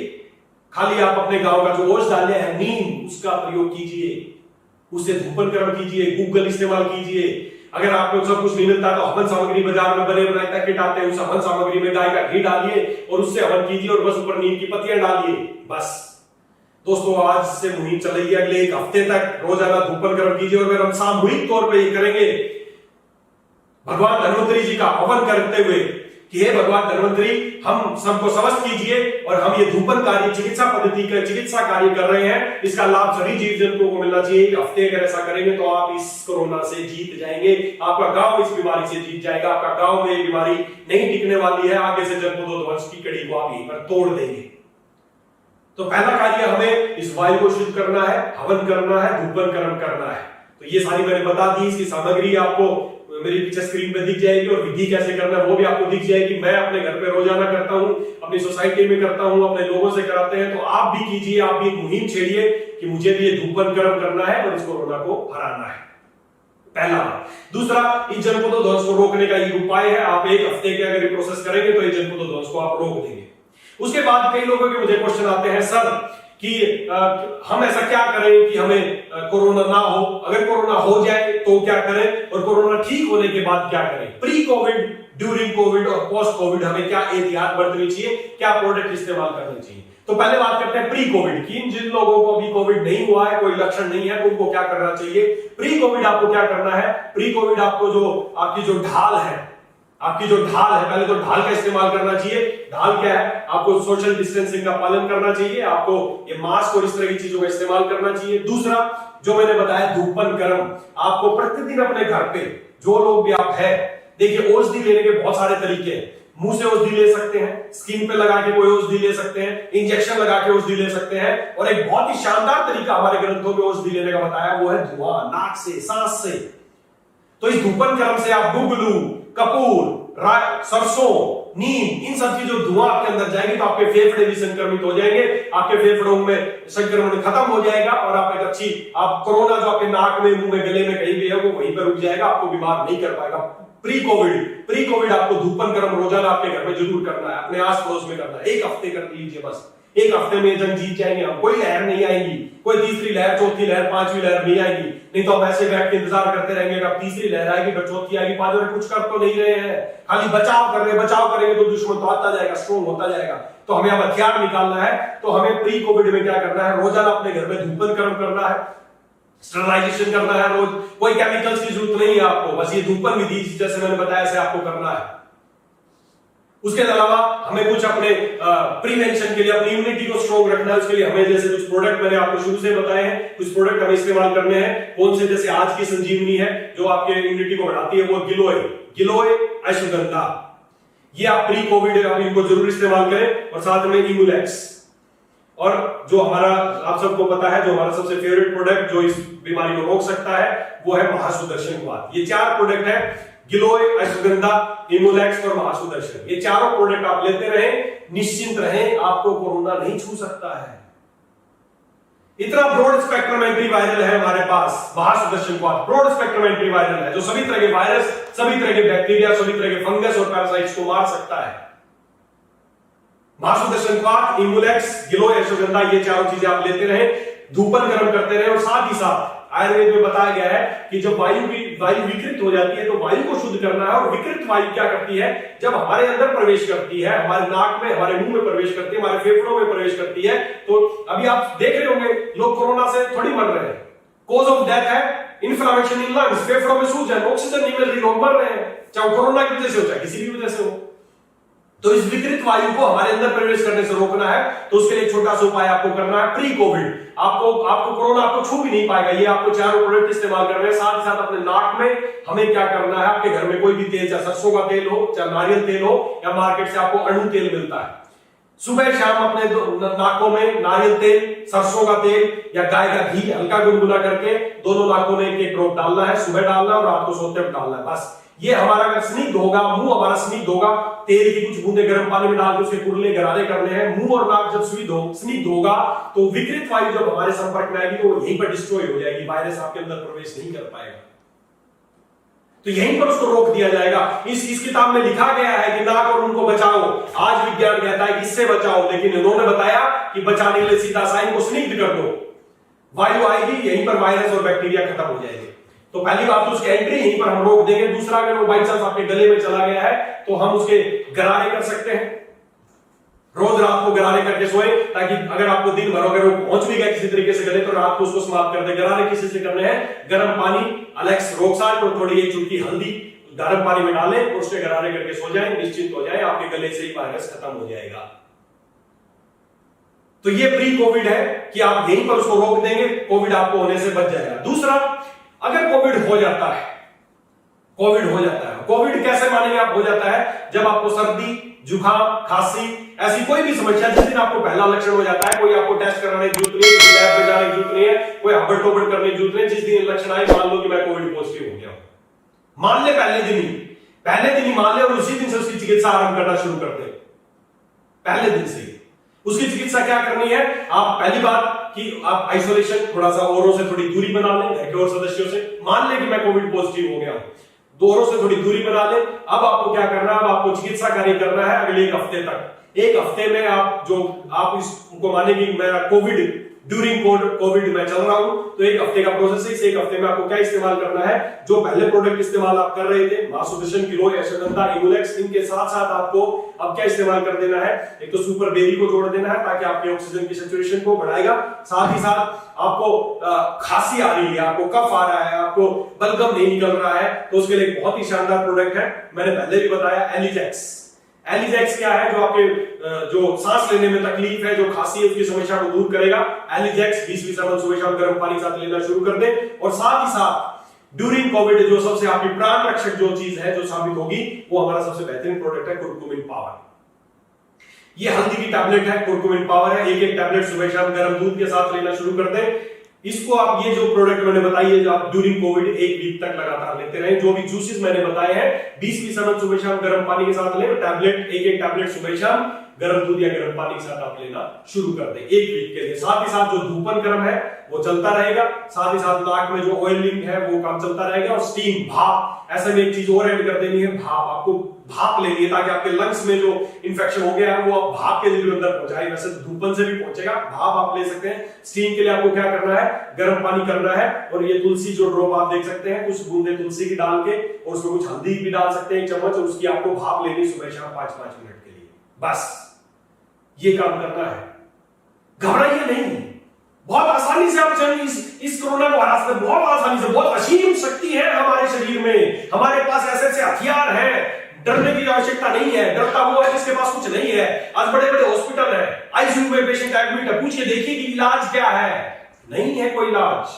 खाली आप अपने गांव का जो औषधालय है नीम, उसका प्रयोग कीजिए, उससे धूपन कर्म कीजिए, गूगल इस्तेमाल कीजिए। अगर आपको सब कुछ नहीं मिलता तो हवन सामग्री बाजार में बने बनाए पैकेट आते हैं, उस हवन सामग्री में गाय का घी डालिए और उससे हवन कीजिए और बस ऊपर नीम की पत्तियां डालिए बस। दोस्तों आज से मुहिम चलेगी, अगले 1 हफ्ते तक रोजाना धूपन कर्म कीजिए। और अगर हम सामूहिक तौर पर ये करेंगे, भगवान धन्वंतरी जी का हवन करते हुए कि हे भगवान धन्वंतरी, हम सबको स्वस्थ कीजिए और हम ये धूपन कार्य, चिकित्सा पद्धति का चिकित्सा कार्य कर रहे हैं, इसका लाभ सभी जीव जंतुओं को मिलना चाहिए। 1 हफ्ते अगर ऐसा करेंगे तो आप इस कोरोना से जीत जाएंगे, आपका गांव इस बीमारी से जीत जाएगा, आपका गांव में ये बीमारी नहीं टिकने वाली है। आगे से जनपदों ध्वंस की कड़ी को आप यहीं पर तोड़ देंगे। तो पहला कार्य हमें इस वायु को शुद्ध करना है, हवन करना है, धूपन कर्म करना है। तो ये सारी मैंने बता दी, इसकी सामग्री आपको मेरी पीछे स्क्रीन पे दिख जाएगी और विधि कैसे करना है वो भी आपको दिख जाएगी। मैं अपने घर पे रोजाना करता हूं, अपनी सोसाइटी में करता हूं, अपने लोगों से कराते हैं, तो आप भी कीजिए, आप भी एक मुहिम छेड़िए कि मुझे भी ये धूपन कर्म करना है और इस कोरोना को हराना है। पहला बात। दूसरा, इस जनपदों ध्वंस को रोकने का एक उपाय है, आप 1 हफ्ते के अगर प्रोसेस करेंगे तो ये जनपदों ध्वंस को आप रोक देंगे। उसके बाद कई लोगों के मुझे क्वेश्चन आते हैं, सर कि हम ऐसा क्या करें कि हमें कोरोना ना हो, अगर कोरोना हो जाए तो क्या करें, और कोरोना ठीक होने के बाद क्या करें। प्री कोविड, ड्यूरिंग कोविड और पोस्ट कोविड हमें क्या एहतियात बरतनी चाहिए, क्या प्रोडक्ट इस्तेमाल करने चाहिए। तो पहले बात करते हैं प्री कोविड की। जिन लोगों को अभी कोविड नहीं हुआ है, कोई लक्षण नहीं है, तो उनको क्या करना चाहिए। प्री कोविड आपको क्या करना है, प्री कोविड आपको जो आपकी जो ढाल है, पहले तो ढाल का इस्तेमाल करना चाहिए। ढाल क्या है, आपको सोशल डिस्टेंसिंग का पालन करना चाहिए, आपको ये मास्क और इस तरह की चीजों का इस्तेमाल करना चाहिए। दूसरा जो मैंने बताया धूपन कर्म, आपको प्रतिदिन अपने घर पे जो लोग भी आप है, देखिए औषधि लेने के बहुत सारे तरीके हैं। मुंह से औषधि ले सकते हैं, स्किन पे लगा के कोई औषधि ले सकते हैं, इंजेक्शन लगा के औषधि ले सकते हैं, और एक बहुत ही शानदार तरीका हमारे ग्रंथों में औषधि लेने का बताया, वो है धुआं, नाक से, सांस से। तो इस धूपन कर्म से आप गुगलू, कपूर, सरसों, नीम, इन सब की जो धुआं आपके अंदर जाएगी तो आपके फेफड़े भी संक्रमित हो जाएंगे, आपके फेफड़ों में संक्रमण खत्म हो जाएगा और आप एक अच्छी, आप कोरोना जो आपके नाक में, मुंह में, गले में कहीं भी है वो वहीं पर रुक जाएगा, आपको बीमार नहीं कर पाएगा। प्री कोविड आपको धूपन कर्म रोजाना आपके घर में जरूर करना है, अपने आस पड़ोस में करना है, 1 हफ्ते कर लीजिए बस। एक हफ्ते में जंग जीत जाएंगे हम, कोई लहर नहीं आएगी, कोई तीसरी लहर, चौथी लहर, पांचवी लहर नहीं आएगी। नहीं तो हम ऐसे बैठ के इंतजार करते रहेंगे, अब तीसरी लहर आएगी, फिर चौथी आएगी, पांचवी, कुछ कर तो नहीं रहे हैं, खाली बचाव कर रहे हैं। बचाव करेंगे तो दुश्मन तो आता जाएगा, स्ट्रॉन्ग होता जाएगा। तो हमें अब हथियार निकालना है। तो हमें प्री कोविड में क्या करना है, रोजाना अपने घर में धूपन कर्म करना है, स्टरलाइजेशन करना है रोज। कोई केमिकल्स की जरूरत नहीं है आपको, बस ये धूपन विधि जैसे मैंने बताया ऐसे आपको करना है। उसके अलावा हमें कुछ अपने प्रिवेंशन के लिए, अपनी इम्यूनिटी को स्ट्रॉन्ग रखना है। उसके लिए हमें जैसे कुछ प्रोडक्ट मैंने आपको शुरू से बताए हैं, कुछ प्रोडक्ट हमें इस्तेमाल करने हैं। कौन से, जैसे आज की संजीवनी है जो आपके इम्यूनिटी को बढ़ाती है, वो गिलोय अश्वगंधा। ये आप प्री कोविड आप इनको जरूर इस्तेमाल करें। और साथ में इम्यूलेक्स, और जो हमारा आप सबको पता है, जो हमारा सबसे फेवरेट प्रोडक्ट जो इस बीमारी को रोक सकता है, वो है महासुदर्शन क्वाथ। ये 4 प्रोडक्ट है, गिलोय, अश्वगंधा, इम्यूलेक्स और महासुदर्शन। ये चारों प्रोडक्ट आप लेते रहें, निश्चिंत रहें, आपको कोरोना नहीं छू सकता है। इतना ब्रॉड स्पेक्ट्रम एंटीवायरल है हमारे पास महासुदर्शन क्वाथ। ब्रॉड स्पेक्ट्रम एंटीवायरल है जो सभी तरह के वायरस, सभी तरह के बैक्टीरिया, सभी तरह के फंगस और पैरासाइट्स को मार सकता है। महासुदर्शन क्वाथ, इम्यूलेक्स, गिलोय, अश्वगंधा, ये चारों चीजें आप लेते रहे, धूपन गर्म करते रहे। और साथ ही साथ आयुर्वेद में बताया गया है कि जब वायु विकृत हो जाती है तो वायु को शुद्ध करना है। और विकृत वायु क्या करती है, जब हमारे अंदर प्रवेश करती है, हमारे नाक में, हमारे मुंह में प्रवेश करती है, हमारे फेफड़ों में प्रवेश करती है, तो अभी आप देख रहे होंगे लोग कोरोना से थोड़ी मर रहे हैं। कॉज ऑफ डेथ है इन्फ्लेमेशन इन लंग्स, फेफड़ों में सूजन, ऑक्सीजन नहीं मिल रही, लोग मर रहे हैं, चाहे कोरोना की वजह से हो चाहे किसी भी वजह से हो। तो इस विकृत वायु को हमारे अंदर प्रवेश करने से रोकना है। तो उसके लिए छोटा सा उपाय आपको करना है, प्री कोविड। आपको कोरोना आपको छू भी नहीं पाएगा। ये आपको चारों प्रोडक्ट इस्तेमाल करने हैं। साथ ही साथ अपने नाक में हमें क्या करना है, आपके घर में कोई भी तेल, चाहे सरसों का तेल हो, चाहे नारियल तेल हो, या मार्केट से आपको अणु तेल मिलता है, सुबह शाम अपने नाकों में नारियल तेल, सरसों का तेल या गाय का घी हल्का गुनगुना करके दोनों नाकों में एक ड्रॉप डालना है। सुबह डालना है और रात को सोते वक्त डालना है। बस ये हमारा अगर स्निग्ध होगा, मुंह हमारा स्निग्ध होगा, तेल की कुछ बूंदे गर्म पानी में डाल के उसके कुरले गरारे करने हैं। मुंह और नाक जब स्निग्ध होगा तो विकृत वायु जब हमारे संपर्क में आएगी तो वो यहीं पर डिस्ट्रॉय हो जाएगी, वायरस आपके अंदर प्रवेश नहीं कर पाएगा। तो यहीं पर उसको रोक दिया जाएगा। इस किताब में लिखा गया है कि नाक और मुंह को बचाओ। आज विज्ञान कहता है कि इससे बचाओ, लेकिन इन्होंने बताया कि बचाने के लिए सीधा सा इनको स्निग्ध कर दो, वायु आएगी, यहीं पर वायरस और बैक्टीरिया खत्म हो जाएंगे। तो पहली बात तो उसकी एंट्री यहीं पर हम रोक देंगे। दूसरा, अगर वो बाई चांस आपके गले में चला गया है तो हम उसके गरारे कर सकते हैं। रोज रात को गरारे करके सोए, ताकि अगर आपको दिन भर अगर वो पहुंच भी गया किसी तरीके से गले तो रात को उसको समाप्त कर दे। गरारे किसी से करने हैं, गर्म पानी, अलेक्स रोकसाल्ट और थोड़ी एक चुटकी हल्दी गर्म पानी में डालें और उसके गरारे करके सो जाएं, निश्चिंत हो जाए, आपके गले से ही वायरस खत्म हो जाएगा। तो ये प्री कोविड है कि आप यहीं पर उसको रोक देंगे, कोविड आपको होने से बच जाएगा। दूसरा, अगर कोविड हो जाता है, कोविड कैसे मानेंगे आप हो जाता है, जब आपको सर्दी, जुकाम, खांसी, ऐसी कोई भी समस्या, जिस दिन आपको पहला लक्षण हो जाता है, कोई आपको टेस्ट कराने की जरूरत नहीं है, लैब में जाने की जरूरत नहीं है, कोई हबड़ टोबड़ करने की जरूरत नहीं है। जिस दिन लक्षण आए, मान लो कि मैं कोविड पॉजिटिव हो गया, मान ले पहले दिन ही मान ले और उसी दिन से उसकी चिकित्सा आरंभ करना शुरू कर दे। पहले दिन से उसकी चिकित्सा क्या करनी है, आप पहली बात कि आप आइसोलेशन, थोड़ा सा औरों से थोड़ी दूरी बना लें, घर के और सदस्यों से। मान लें कि मैं कोविड पॉजिटिव हो गया, औरों से थोड़ी दूरी बना लें। अब आपको क्या करना है, अब आपको चिकित्सा कार्य करना है अगले एक हफ्ते तक। एक हफ्ते में आप इसको माने कि मेरा कोविड ड्यूरिंग कोविड में चल रहा हूं, तो एक हफ्ते का प्रोसेस है। इस एक हफ्ते में आपको क्या इस्तेमाल करना है, जो पहले प्रोडक्ट इस्तेमाल आप कर रहे थे, महासुदर्शन, गिलोय, अश्वगंधा, इम्यूलेक्स, इनके साथ साथ आपको अब क्या इस्तेमाल कर देना है, एक तो सुपर बेरी को जोड़ देना है ताकि आपके ऑक्सीजन की सैचुरेशन को बढ़ाएगा। साथ ही साथ आपको खांसी आ रही है, आपको कफ आ रहा है, आपको बलगम नहीं निकल रहा है, तो उसके लिए बहुत ही शानदार प्रोडक्ट है, मैंने पहले भी बताया, एलिजेक्स। एलिजेक्स क्या है, जो आपके जो सांस लेने में तकलीफ है, जो खांसी है, उसकी समस्या को दूर करेगा। एलिजेक्स 20-20 ml सुबह शाम गर्म पानी के साथ लेना शुरू कर दे। और साथ ही साथ ड्यूरिंग कोविड जो सबसे आपकी प्राण रक्षक जो चीज है, जो साबित होगी, वो हमारा सबसे बेहतरीन प्रोडक्ट है कुरकुमिन पावर। ये हल्दी की टैबलेट है, कुरकुमिन पावर है। एक टैबलेट सुबह शाम गर्म दूध के साथ लेना शुरू कर दे। इसको आप, ये जो प्रोडक्ट मैंने बताई है, जो आप ड्यूरिंग कोविड एक वीक तक लगातार लेते रहे, जो भी जूसेस मैंने बताए हैं, 20-20 ml सुबह शाम गर्म पानी के साथ लें, टैबलेट एक टैबलेट सुबह शाम गर्म दूध या गर्म पानी के साथ आप लेना शुरू कर दें एक वीक के लिए। साथ ही साथ जो धूपन क्रम है वो चलता रहेगा, साथ ही साथ नाक में जो ऑयलिंग है वो काम चलता रहेगा, और स्टीम, भाप, ऐसा में एक चीज और ऐड कर देनी है, भाप। आपको भाप लेनी है ताकि आपके लंग्स में जो इंफेक्शन हो गया है वो आप भाप के जरिए अंदर पहुंचाए। वैसे धूपन से भी पहुंचेगा, भाप आप ले सकते हैं। स्टीम के लिए आपको क्या करना है, गर्म पानी करना है और ये तुलसी जो ड्रॉप आप देख सकते हैं, कुछ बूंदे तुलसी की डाल के और उसमें कुछ हल्दी भी डाल सकते हैं 1 चम्मच, और उसकी आपको भाप लेनी सुबह शाम 5-5 मिनट के लिए। बस ये काम करना है, घबराइए नहीं। बहुत आसानी से आप इस कोरोना को हरा सकते, बहुत आसानी से। बहुत असीम शक्ति है हमारे शरीर में, हमारे पास ऐसे ऐसे हथियार हैं, डरने की आवश्यकता नहीं है। डरता वो है जिसके पास कुछ नहीं है। आज बड़े बड़े हॉस्पिटल है, आईसीयू में पेशेंट एडमिट है, पूछिए देखिए कि इलाज क्या है, नहीं है कोई इलाज।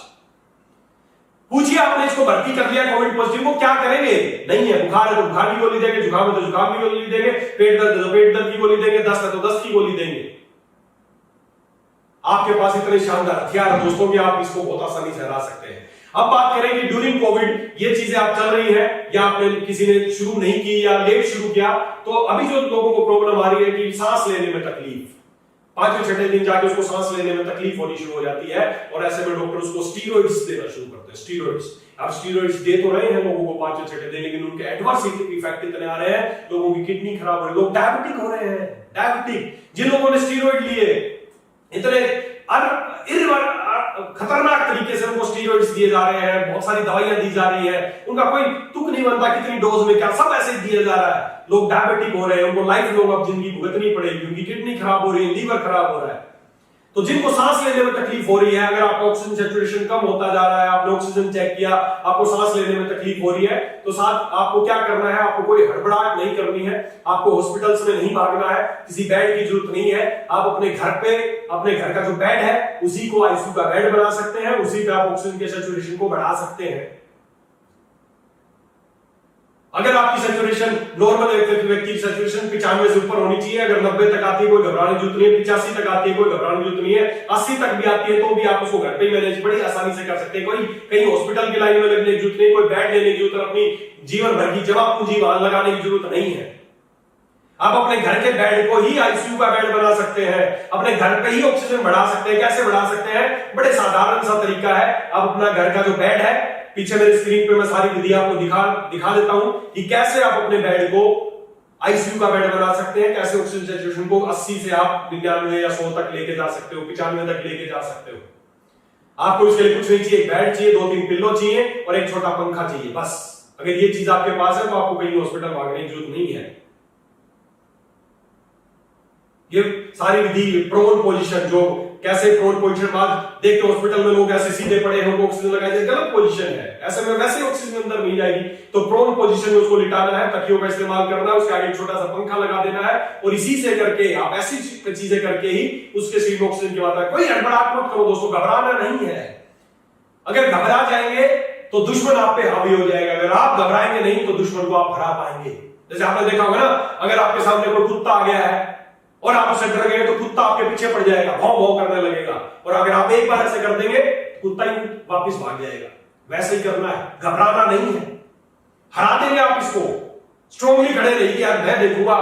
पूछिए आपने इसको भर्ती कर लिया कोविड पॉजिटिव को, क्या करेंगे, नहीं है। बुखार है तो बुखार की गोली देंगे, जुकाम है तो जुकाम की गोली देंगे, पेट दर्द है तो पेट दर्द की गोली देंगे, दस्त है तो दस्त की गोली देंगे। आपके पास इतने शानदार हथियार है दोस्तों कि आप इसको बहुत आसानी से हरा सकते हैं। अब बात करें कि ड्यूरिंग कोविड ये चीजें आप चल रही है या आपने किसी ने शुरू नहीं की या लेट शुरू किया, तो अभी जो लोगों को प्रॉब्लम आ रही है कि सांस लेने में तकलीफ, 5वें-6वें दिन जाके उसको सांस लेने में तकलीफ होनी शुरू हो जाती है, और ऐसे में डॉक्टर उसको स्टीरॉइड्स देना शुरू करते हैं। स्टीरॉइड्स, अब स्टीरॉइड्स दे तो रहे हैं लोगों को 5वें-6वें दिन, लेकिन उनके एडवर्स इफेक्ट इतने आ रहे हैं, लोगों की किडनी खराब हो रही है, लोग डायबिटिक हो रहे हैं। डायबिटिक, जिन लोगों ने स्टीरॉइड लिए, इतने खतरनाक तरीके से उनको स्टीरॉइड्स दिए जा रहे हैं, बहुत सारी दवाइयां दी जा रही है, उनका कोई तुक नहीं बनता कितनी डोज में क्या, सब ऐसे दिया जा रहा है। लोग डायबिटिक हो रहे हैं, उनको लाइफ लॉन्ग अब जिंदगी भुगतनी पड़ेगी, उनकी किडनी खराब हो रही है, लीवर खराब हो रहा है। तो जिनको सांस लेने में तकलीफ हो रही है, अगर आपका ऑक्सीजन सैचुरेशन कम होता जा रहा है, आपने ऑक्सीजन चेक किया, आपको सांस लेने में तकलीफ हो रही है, तो साथ आपको क्या करना है, आपको कोई हड़बड़ाहट नहीं करनी है, आपको हॉस्पिटल्स में नहीं भागना है, किसी बेड की जरूरत नहीं है। आप अपने घर पे, अपने घर का जो बेड है उसी को आईसीयू का बेड बना सकते हैं, उसी पे आप ऑक्सीजन के सैचुरेशन को बढ़ा सकते हैं। अगर आपकी सैचुरेशन नॉर्मल व्यक्ति की सैचुरेशन 95 से ऊपर होनी चाहिए, अगर 90 तक आती है कोई घबराने की जरूरत नहीं है, 85 तक आती है कोई घबराने की जरूरत नहीं है, 80 तक भी आती है तो भी आप उसको घर पे ही मैनेज बड़ी आसानी से कर सकते हैं। कोई कहीं हॉस्पिटल की लाइन में लगने की जरूरत नहीं, कोई बेड लेने की जरूरत, अपनी जीवन भर की जमा पूंजी वहां लगाने की जरूरत नहीं है। आप अपने घर के बेड को ही आईसीयू का बेड बना सकते हैं, अपने घर पे ही ऑक्सीजन बढ़ा सकते हैं। कैसे बढ़ा सकते हैं, बड़े साधारण सा तरीका है। आप अपना घर का जो बेड है, पीछे मेरी स्क्रीन पे मैं सारी विधि आपको दिखा देता हूं कि कैसे आप अपने बेड को आईसीयू का बेड बना सकते हैं, कैसे ऑक्सीजन सैचुरेशन को 80 से आप 99 या 100 तक लेके जा सकते हो, 95 तक लेके जा सकते हो। आपको इसके लिए कुछ नहीं चाहिए, बेड चाहिए, 2-3 पिल्लो चाहिए और एक छोटा पंखा चाहिए, बस। अगर ये चीज आपके पास है तो आपको कहीं हॉस्पिटल भागने की जरूरत नहीं है। ये सारी विधि, प्रोन पोजीशन, जो कैसे प्रोन पोजीशन, बाद देखते हॉस्पिटल में लोग ऐसे सीधे पड़े हैं, उनको ऑक्सीजन लगाई जाए, गलत पोजीशन है। ऐसे में वैसे ऑक्सीजन अंदर नहीं जाएगी, तो प्रोन पोजीशन में उसको लिटाना है, तकियों का इस्तेमाल करना है, उसके आगे छोटा सा पंखा लगा देना है, और इसी से करके आप ऐसी चीजें करके ही उसके शरीर में ऑक्सीजन की मात्रा। कोई हड़बड़ाहट मत करो दोस्तों, घबराना नहीं है। अगर घबरा जाएंगे तो दुश्मन आप पे हावी हो जाएगा, अगर आप घबराएंगे नहीं तो दुश्मन को आप हरा पाएंगे। जैसे आपने देखा होगा ना, अगर आपके सामने कोई कुत्ता आ गया है और आप उससे डर गए तो कुत्ता आपके पीछे पड़ जाएगा, भौं भौं करने लगेगा, और अगर आप एक बार ऐसे कर देंगे कुत्ता ही वापस भाग जाएगा। वैसे ही करना है, घबराना नहीं है, हरा देंगे आप इसको। स्ट्रांगली खड़े रहिए कि यार मैं देखूंगा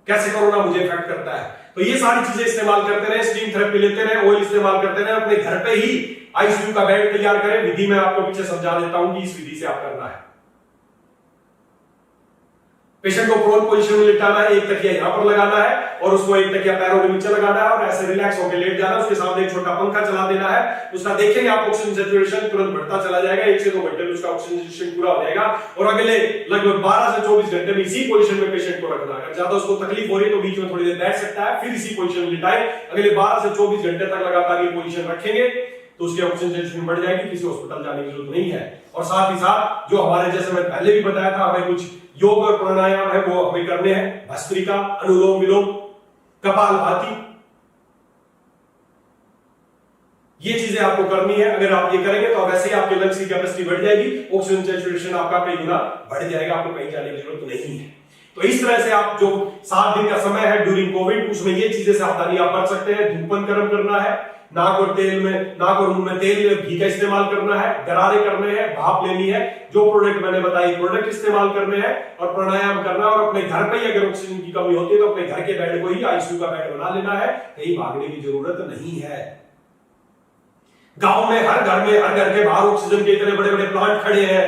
कैसे कोरोना मुझे इफेक्ट करता है। तो ये सारी चीजें इस्तेमाल करते रहे, स्टीम थेरेपी लेते रहे, ऑयल इस्तेमाल करते रहे, अपने घर पे ही आईसीयू का बेड तैयार करें। विधि मैं आपको पीछे समझा देता हूं कि इस विधि से आप करना है। पेशेंट को प्रोन पोजीशन में लिटाना है, एक तकिया यहां पर लगाना है और उसको एक तकिया पैरों के नीचे लगाना है और ऐसे रिलैक्स होकर लेट जाना। उसके सामने एक छोटा पंखा चला देना है, उसका देखेंगे आप ऑक्सीजन सैचुरेशन तुरंत बढ़ता चला जाएगा। 1 से 2 घंटे में उसका ऑक्सीजन सैचुरेशन पूरा हो जाएगा, और अगले लगभग 12 से 24 घंटे में इसी पोजीशन में पेशेंट को रखना है। ज्यादा उसको तकलीफ हो रही है तो बीच में थोड़ी देर बैठ सकता है, फिर इसी पोजीशन में लिटाए। अगले 12 से 24 घंटे तक लगातार ये पोजीशन रखेंगे तो उसकी ऑक्सीजन सैचुरेशन बढ़ जाएगी, किसी हॉस्पिटल जाने की जरूरत नहीं है। और साथ ही साथ जो हमारे, जैसे मैं पहले भी बताया था, हमें कुछ योग और प्राणायाम है वो हमें करने हैं। भस्त्रिका, अनुलोम विलोम, कपालभाति, ये चीजें आपको करनी है। अगर आप ये करेंगे तो वैसे ही आपके लंग्स की कैपेसिटी बढ़ जाएगी, ऑक्सीजन सैचुरेशन आपका कई गुना बढ़ जाएगा, आपको कहीं जाने की जरूरत नहीं है। तो इस तरह से आप जो 7 दिन का समय है ड्यूरिंग कोविड, उसमें ये चीजें सावधानी आप बरत सकते हैं। धूपन गर्म करना है, नाक और मुंह में तेल घी का इस्तेमाल करना है, गरारे करने हैं, भाप लेनी है, जो प्रोडक्ट मैंने बताई प्रोडक्ट इस्तेमाल करने हैं, और प्राणायाम करना। और अपने घर पे ही अगर ऑक्सीजन की कमी होती है तो अपने घर के बेड को ही आईसीयू का बेड बना लेना है, कहीं भागने की जरूरत नहीं है। गांव में हर घर के बाहर ऑक्सीजन के इतने बड़े बड़े प्लांट खड़े हैं,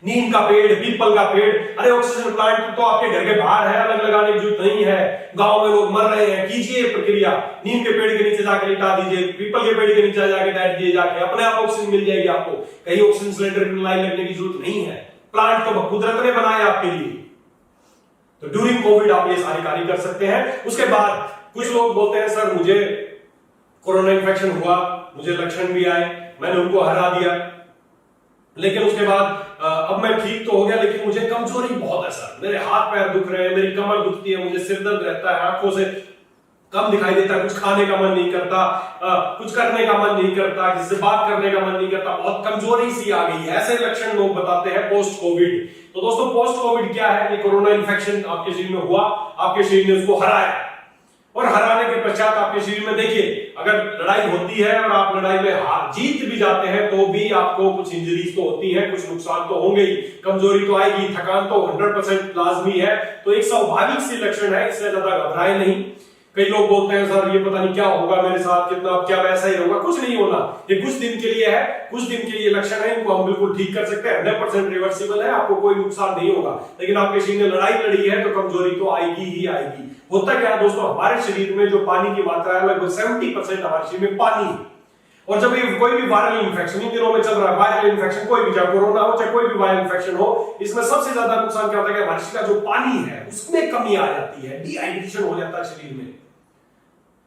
नीम का पेड़, पीपल का पेड़, अरे ऑक्सीजन प्लांट तो आपके घर के बाहर है, अलग लगाने की जरूरत नहीं है। गांव में लोग मर रहे हैं, कीजिए प्रक्रिया, नीम के पेड़ के नीचे जाकर लिटा दीजिए, पीपल के पेड़ के नीचे जाकर बैठ दीजिए, जाके अपने आप ऑक्सीजन मिल जाएगी आपको, कहीं ऑक्सीजन सिलेंडर की लाइन लगने की जरूरत नहीं है। प्लांट तो कुदरत ने बनाया आपके लिए। तो ड्यूरिंग कोविड आप ये सारे कार्य कर सकते हैं। उसके बाद कुछ लोग बोलते हैं सर मुझे कोरोना इन्फेक्शन हुआ, मुझे लक्षण भी आए, मैंने उनको हरा दिया, लेकिन उसके बाद अब मैं ठीक तो हो गया, लेकिन मुझे कमजोरी बहुत है सर, मेरे हाथ पैर दुख रहे हैं, मेरी कमर दुखती है, मुझे सिर दर्द रहता है, आंखों से कम दिखाई देता है, कुछ खाने का मन नहीं करता, कुछ करने का मन नहीं करता, किसी से बात करने का मन नहीं करता, बहुत कमजोरी सी आ गई है। ऐसे लक्षण लोग बताते हैं पोस्ट कोविड। तो दोस्तों पोस्ट कोविड क्या है? ये कोरोना इन्फेक्शन आपके शरीर में हुआ, आपके शरीर ने उसको हराया, और हराने के पश्चात आपके शरीर में देखिए अगर लड़ाई होती है और आप लड़ाई में हार जीत भी जाते हैं तो भी आपको कुछ इंजरीज तो होती है, कुछ नुकसान तो होंगे ही, कमजोरी तो आएगी, थकान तो 100% लाजमी है। तो एक स्वाभाविक सी लक्षण है, इससे ज्यादा घबराए नहीं। कई लोग बोलते हैं सर ये पता नहीं क्या होगा मेरे साथ, कितना क्या वैसा ही होगा, कुछ नहीं होना, ये कुछ दिन के लिए है, कुछ दिन के लिए लक्षण है, इनको हम बिल्कुल ठीक कर सकते हैं, 100% रिवर्सिबल है, आपको कोई नुकसान नहीं होगा। लेकिन आपके शरीर ने लड़ाई लड़ी है तो कमजोरी तो आएगी ही आएगी। होता क्या है दोस्तों, हमारे शरीर में जो पानी की मात्रा है लगभग 70% हमारे शरीर में पानी है। और जब ये कोई भी वायरल इन्फेक्शन इन दिनों में चल रहा है, वायरल इन्फेक्शन कोई भी, चाहे कोरोना हो चाहे कोई भी वायरल इन्फेक्शन हो, इसमें सबसे ज्यादा नुकसान क्या होता है कि हमारे शरीर का जो पानी है उसमें कमी आ जाती है, डिहाइड्रेशन हो जाता है शरीर में,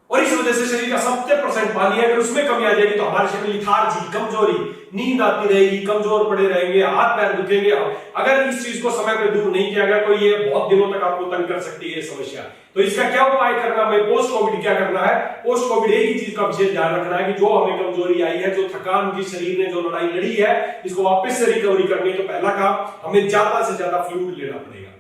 और इस वजह से शरीर का 70% पानी है, अगर उसमें कमी आ जाएगी तो हमारे शरीर में लिथार्जी, कमजोरी, नींद आती रहेगी, कमजोर पड़े रहेंगे, हाथ पैर दुखेंगे। अगर इस चीज को समय पे दूर नहीं किया गया तो ये बहुत दिनों तक आपको तंग कर सकती है समस्या। तो इसका क्या उपाय करना है? पोस्ट कोविड क्या करना है? पोस्ट कोविड एक ही चीज का विशेष ध्यान रखना है कि जो हमें कमजोरी आई है, जो थकान जिस शरीर ने जो लड़ाई लड़ी है, इसको वापस से रिकवरी करनी है। तो पहला काम, हमें ज्यादा से ज्यादा फ्लूइड लेना पड़ेगा,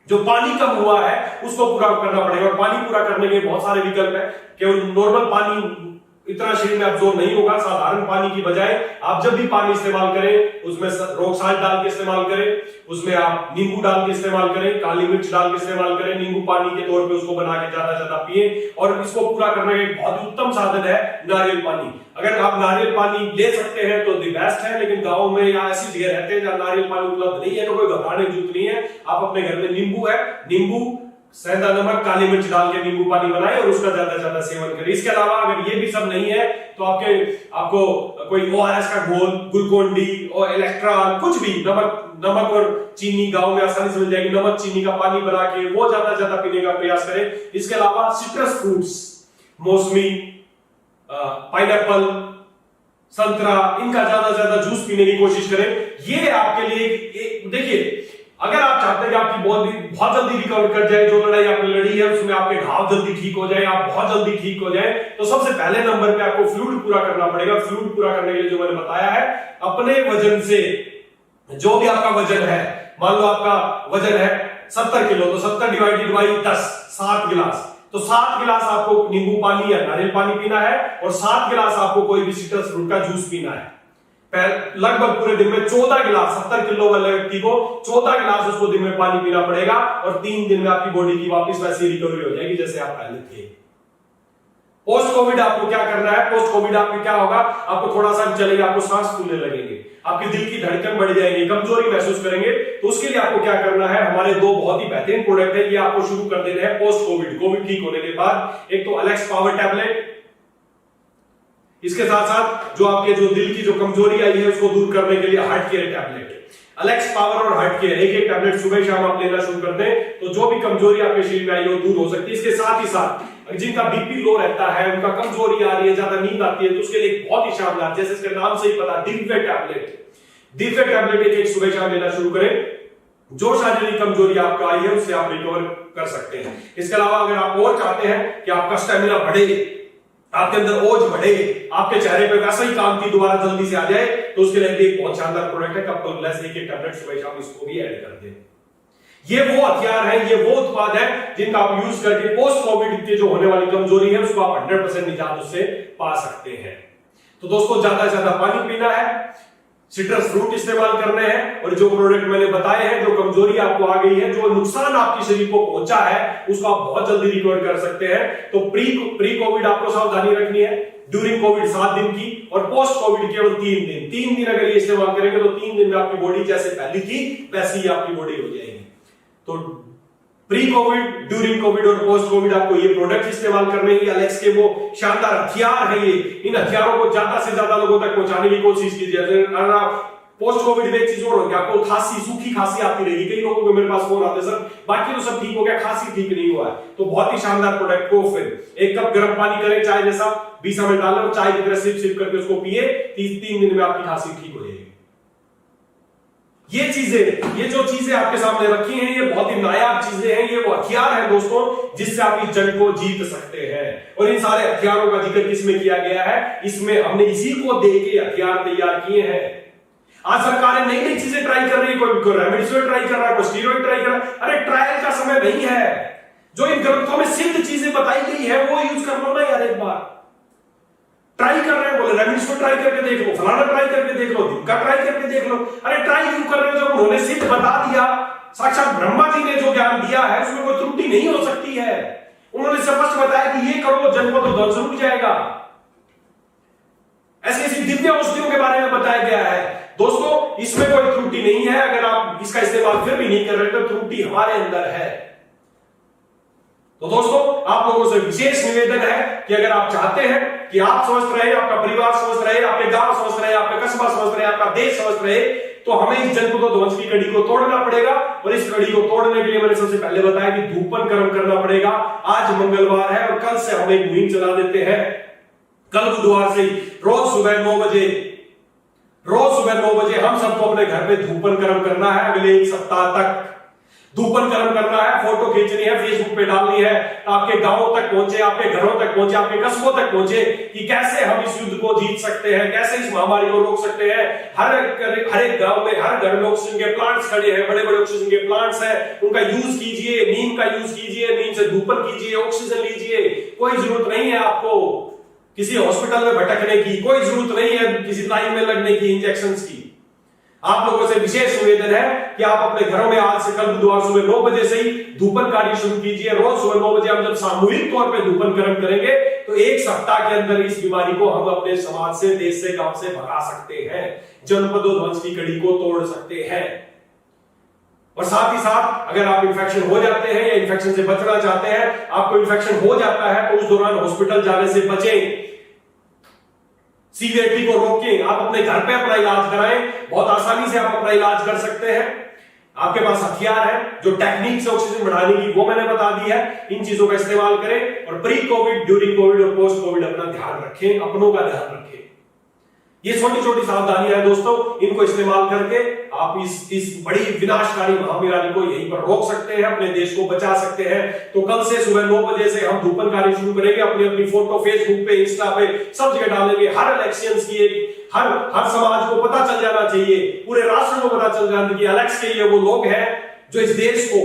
जो पानी कम हुआ है उसको पूरा करना पड़ेगा। और पानी पूरा करने के बहुत सारे विकल्प है, केवल नॉर्मल पानी इतना शरीर में अब्सॉर्ब नहीं होगा, साधारण पानी की बजाय आप जब भी पानी इस्तेमाल करें उसमें रॉक साल्ट डाल के इस्तेमाल करें, उसमें आप नींबू डाल के इस्तेमाल करें, काली मिर्च डाल के इस्तेमाल करें, नींबू पानी के तौर पे उसको बना के ज्यादा ज्यादा पिए। और इसको पूरा करने का एक बहुत ही उत्तम साधन है नारियल पानी। अगर आप नारियल पानी ले सकते हैं तो दी बेस्ट है, लेकिन गाँव में या ऐसी जगह रहते हैं जहां नारियल पानी उपलब्ध नहीं है तो कोई घबराने की जरूरत नहीं है। आप अपने घर में नींबू है, नींबू, सेंधा नमक, काली मिर्च डाल के नींबू पानी बनाएं और उसका ज्यादा ज्यादा सेवन करें। इसके अलावा अगर ये भी सब नहीं है तो आपको कोई ओआरएस का घोल, ग्लूकोन-डी और इलेक्ट्रॉल, कुछ भी, नमक और चीनी गांव में आसानी से मिल जाएगी, नमक चीनी का पानी बना के वो ज्यादा ज्यादा पीने का प्रयास करें। इसके अलावा सिट्रस फ्रूट्स, मौसमी, पाइनएप्पल, संतरा, इनका ज्यादा ज्यादा जूस पीने की कोशिश करें। ये आपके लिए देखिए, अगर आप चाहते हैं कि आपकी बॉडी बहुत जल्दी रिकवर कर जाए, जो लड़ाई आपने लड़ी है उसमें आपके घाव जल्दी ठीक हो जाए, आप बहुत जल्दी ठीक हो जाए, तो सबसे पहले नंबर पे आपको फ्लूइड पूरा करना पड़ेगा। फ्लूइड पूरा करने के लिए जो मैंने बताया है, अपने वजन से, जो भी आपका वजन है, मान लो आपका वजन है 70 किलो, तो 70 डिवाइडेड बाई 10, 7 गिलास, तो 7 गिलास आपको नींबू पानी या नारियल पानी पीना है और 7 गिलास आपको कोई भी सिट्रस फ्रूट का जूस पीना है। लगभग पूरे दिन में 14 गिलास, 70 किलो वाले व्यक्ति को 14 गिलास उसको दिन में पानी पीना पड़ेगा और 3 दिन में आपकी बॉडी की वापस वैसी रिकवरी हो जाएगी जैसे आप पहले थे। पोस्ट कोविड आपको क्या करना है? पोस्ट कोविड आपको क्या होगा? आपको थोड़ा सा चलेगा, आपको सांस फूलने लगेंगे, आपके दिल की धड़कन बढ़ जाएगी, कमजोरी महसूस करेंगे। तो उसके लिए आपको क्या करना है? हमारे 2 बहुत ही बेहतरीन प्रोडक्ट है, ये आपको शुरू कर देने हैं पोस्ट कोविड, कोविड ठीक होने के बाद। एक तो एलेक्स पावर टैबलेट, इसके साथ साथ जो आपके जो दिल की जो कमजोरी आई है उसको दूर करने के लिए heart care tablet. Alex power और हार्ट केयर एक एक टैबलेट सुबह शाम आप लेना शुरू कर दें तो जो भी कमजोरी आपके शरीर में आई है वो दूर हो सकती है। इसके साथ ही साथ जिनका बीपी लो रहता है, उनका कमजोरी आ रही है, ज्यादा नींद आती है, तो उसके लिए बहुत ही शानदार, जैसे इसके नाम से ही पता, दिव्य टैबलेट। दिव्य टैबलेट एक सुबह शाम लेना शुरू करें। जो शारीरिक कमजोरी आपका आई है उससे आप रिकवर कर सकते हैं। इसके अलावा अगर आप और चाहते हैं कि आपका स्टेमिना बढ़े, आपके अंदर ओज बढ़े, आपके चेहरे पे वैसा ही काम की दोबारा जल्दी से आ जाए, तो उसके लिए एक बहुत शानदार प्रोडक्ट है कपल ग्लास, एक टैबलेट सुबह शाम इसको भी ऐड कर दें। ये वो हथियार है, ये वो उत्पाद है जिनका आप यूज करके पोस्ट कोविड की जो होने वाली कमजोरी है उसको आप 100% निजात उससे पा सकते हैं। तो दोस्तों ज्यादा से ज्यादा पानी पीना है, सिट्रस फ्रूट इस्तेमाल करने हैं, और जो प्रोडक्ट मैंने बताए हैं, जो कमजोरी आपको आ गई है, जो नुकसान आपके शरीर को पहुंचा है, उसको आप बहुत जल्दी रिकवर कर सकते हैं। तो प्री कोविड आपको सावधानी रखनी है, ड्यूरिंग कोविड 7 दिन की, और पोस्ट कोविड केवल 3 दिन। 3 दिन अगर ये इस्तेमाल करेंगे तो 3 दिन में आपकी बॉडी जैसे पहली थी वैसी ही आपकी बॉडी हो जाएगी। तो प्री कोविड, ड्यूरिंग कोविड और पोस्ट कोविड आपको ये प्रोडक्ट इस्तेमाल करने ही एलेक्स के वो शानदार हथियार है। ये इन हथियारों को ज्यादा से ज्यादा लोगों तक पहुंचाने की कोशिश कीजिए। पोस्ट कोविड में एक चीज और होगी, आपको खांसी, सूखी खांसी आती रहेगी। कई लोगों को मेरे पास फोन आते सर बाकी तो सब ठीक हो गया, खांसी ठीक नहीं हुआ है। तो बहुत ही शानदार प्रोडक्ट को फिर 1 कप गर्म पानी करें चाय जैसा, 20 ml डालें और चाय की तरह सिप सिप करके उसको पिए, 3 दिन में आपकी खांसी ठीक हो जाएगी। ये जो चीजें आपके सामने रखी हैं, ये बहुत ही नायाब चीजें हैं। ये वो हथियार है दोस्तों जिससे आप इस जंग को जीत सकते हैं। और इन सारे हथियारों का जिक्र किसमें किया गया है? इसमें हमने इसी को दे के हथियार तैयार किए हैं। आज सरकारें नई नई चीजें ट्राई कर रही है, कोई रेमडेसिविर ट्राई कर रहा है, कोई स्टीरॉइड ट्राई कर रहा है। अरे ट्रायल का समय नहीं है। जो इन ग्रंथों में सिद्ध चीजें बताई गई है वो यूज कर लो ना यार। एक बार ट्राई कर रहे हैं, बोले रेमडेसिविर ट्राई करके देख लो, फलाना ट्राई करके देख लो, दिनका ट्राई करके देख लो। अरे ट्राई क्यों कर रहे हो जब उन्होंने सिद्ध बता दिया? साक्षात ब्रह्मा जी ने जो ज्ञान दिया है उसमें कोई त्रुटि नहीं हो सकती है। उन्होंने स्पष्ट बताया कि ये करो जन्म तो ध्वंस रुक जाएगा। ऐसी ऐसी दिव्य औषधियों के बारे में बताया गया है दोस्तों, इसमें कोई त्रुटि नहीं है। अगर आप इसका इस्तेमाल फिर भी नहीं कर रहे तो त्रुटि हमारे अंदर है। तो दोस्तों आप लोगों से विशेष निवेदन है कि अगर आप चाहते हैं कि आप स्वस्थ रहे, आपका परिवार स्वस्थ रहे, आपके गांव स्वस्थ रहे, आपका कस्बा स्वस्थ रहे, आपका देश स्वस्थ रहे, तो हमें इस जंतु को ध्वंस की कड़ी को तोड़ना पड़ेगा। और इस कड़ी को तोड़ने के लिए मैंने सबसे पहले बताया कि धूपन कर्म करना पड़ेगा। आज मंगलवार है और कल से हम एक मुहिम चला देते हैं। कल बुधवार से रोज सुबह 9 बजे हम सबको अपने घर में धूपन कर्म करना है। अगले 1 सप्ताह तक धूपन कर्म करना है, फोटो खींचनी है, फेसबुक पे डालनी है, आपके गांवों तक पहुंचे, आपके घरों तक पहुंचे, आपके कस्बों तक पहुंचे कि कैसे हम इस युद्ध को जीत सकते हैं, कैसे इस महामारी को रोक सकते हैं। हर एक गांव में, हर घर में ऑक्सीजन के प्लांट्स खड़े हैं, बड़े बड़े ऑक्सीजन के प्लांट्स हैं, उनका यूज कीजिए, नीम का यूज कीजिए, नीम से धूपन कीजिए, ऑक्सीजन लीजिए। कोई जरूरत नहीं है आपको किसी हॉस्पिटल में भटकने की, कोई जरूरत नहीं है किसी लाइन में लगने की, इंजेक्शन की। आप लोगों से विशेष निवेदन है कि आप अपने घरों में आज से कल बुधवार सुबह 9 बजे से ही धूपन कार्य शुरू कीजिए। रोज सुबह 9 बजे हम जब सामूहिक तौर पे धूपन कर्म करेंगे तो 1 सप्ताह के अंदर इस बीमारी को हम अपने समाज से, देश से, गांव से भगा सकते हैं, जनपदों ध्वंस की कड़ी को तोड़ सकते हैं। और साथ ही साथ अगर आप इन्फेक्शन हो जाते हैं या इन्फेक्शन से बचना चाहते हैं, आपको इन्फेक्शन हो जाता है तो उस दौरान हॉस्पिटल जाने से बचें, सीवियरिटी को रोकें। आप अपने घर पे अपना इलाज कराएं, बहुत आसानी से आप अपना इलाज कर सकते हैं। आपके पास हथियार है, जो टेक्निक से ऑक्सीजन बढ़ाने की वो मैंने बता दी है। इन चीजों का इस्तेमाल करें और प्री कोविड, ड्यूरिंग कोविड और पोस्ट कोविड अपना ध्यान रखें, अपनों का ध्यान रखें। ये छोटी छोटी सावधानियां हैं दोस्तों, इनको इस्तेमाल करके आप इस बड़ी विनाशकारी महामारी को यहीं पर रोक सकते हैं, अपने देश को बचा सकते हैं। तो कल से सुबह 9 बजे से हम धूपन कार्य शुरू करेंगे। अपनी अपनी फोटो फेसबुक पे, इंस्टा पे सब जगह डालेंगे। हर इलेक्शंस की हर समाज को पता चल जाना चाहिए, पूरे राष्ट्र को पता चल जाना चाहिए एलेक्स के ये वो लोग हैं जो इस देश को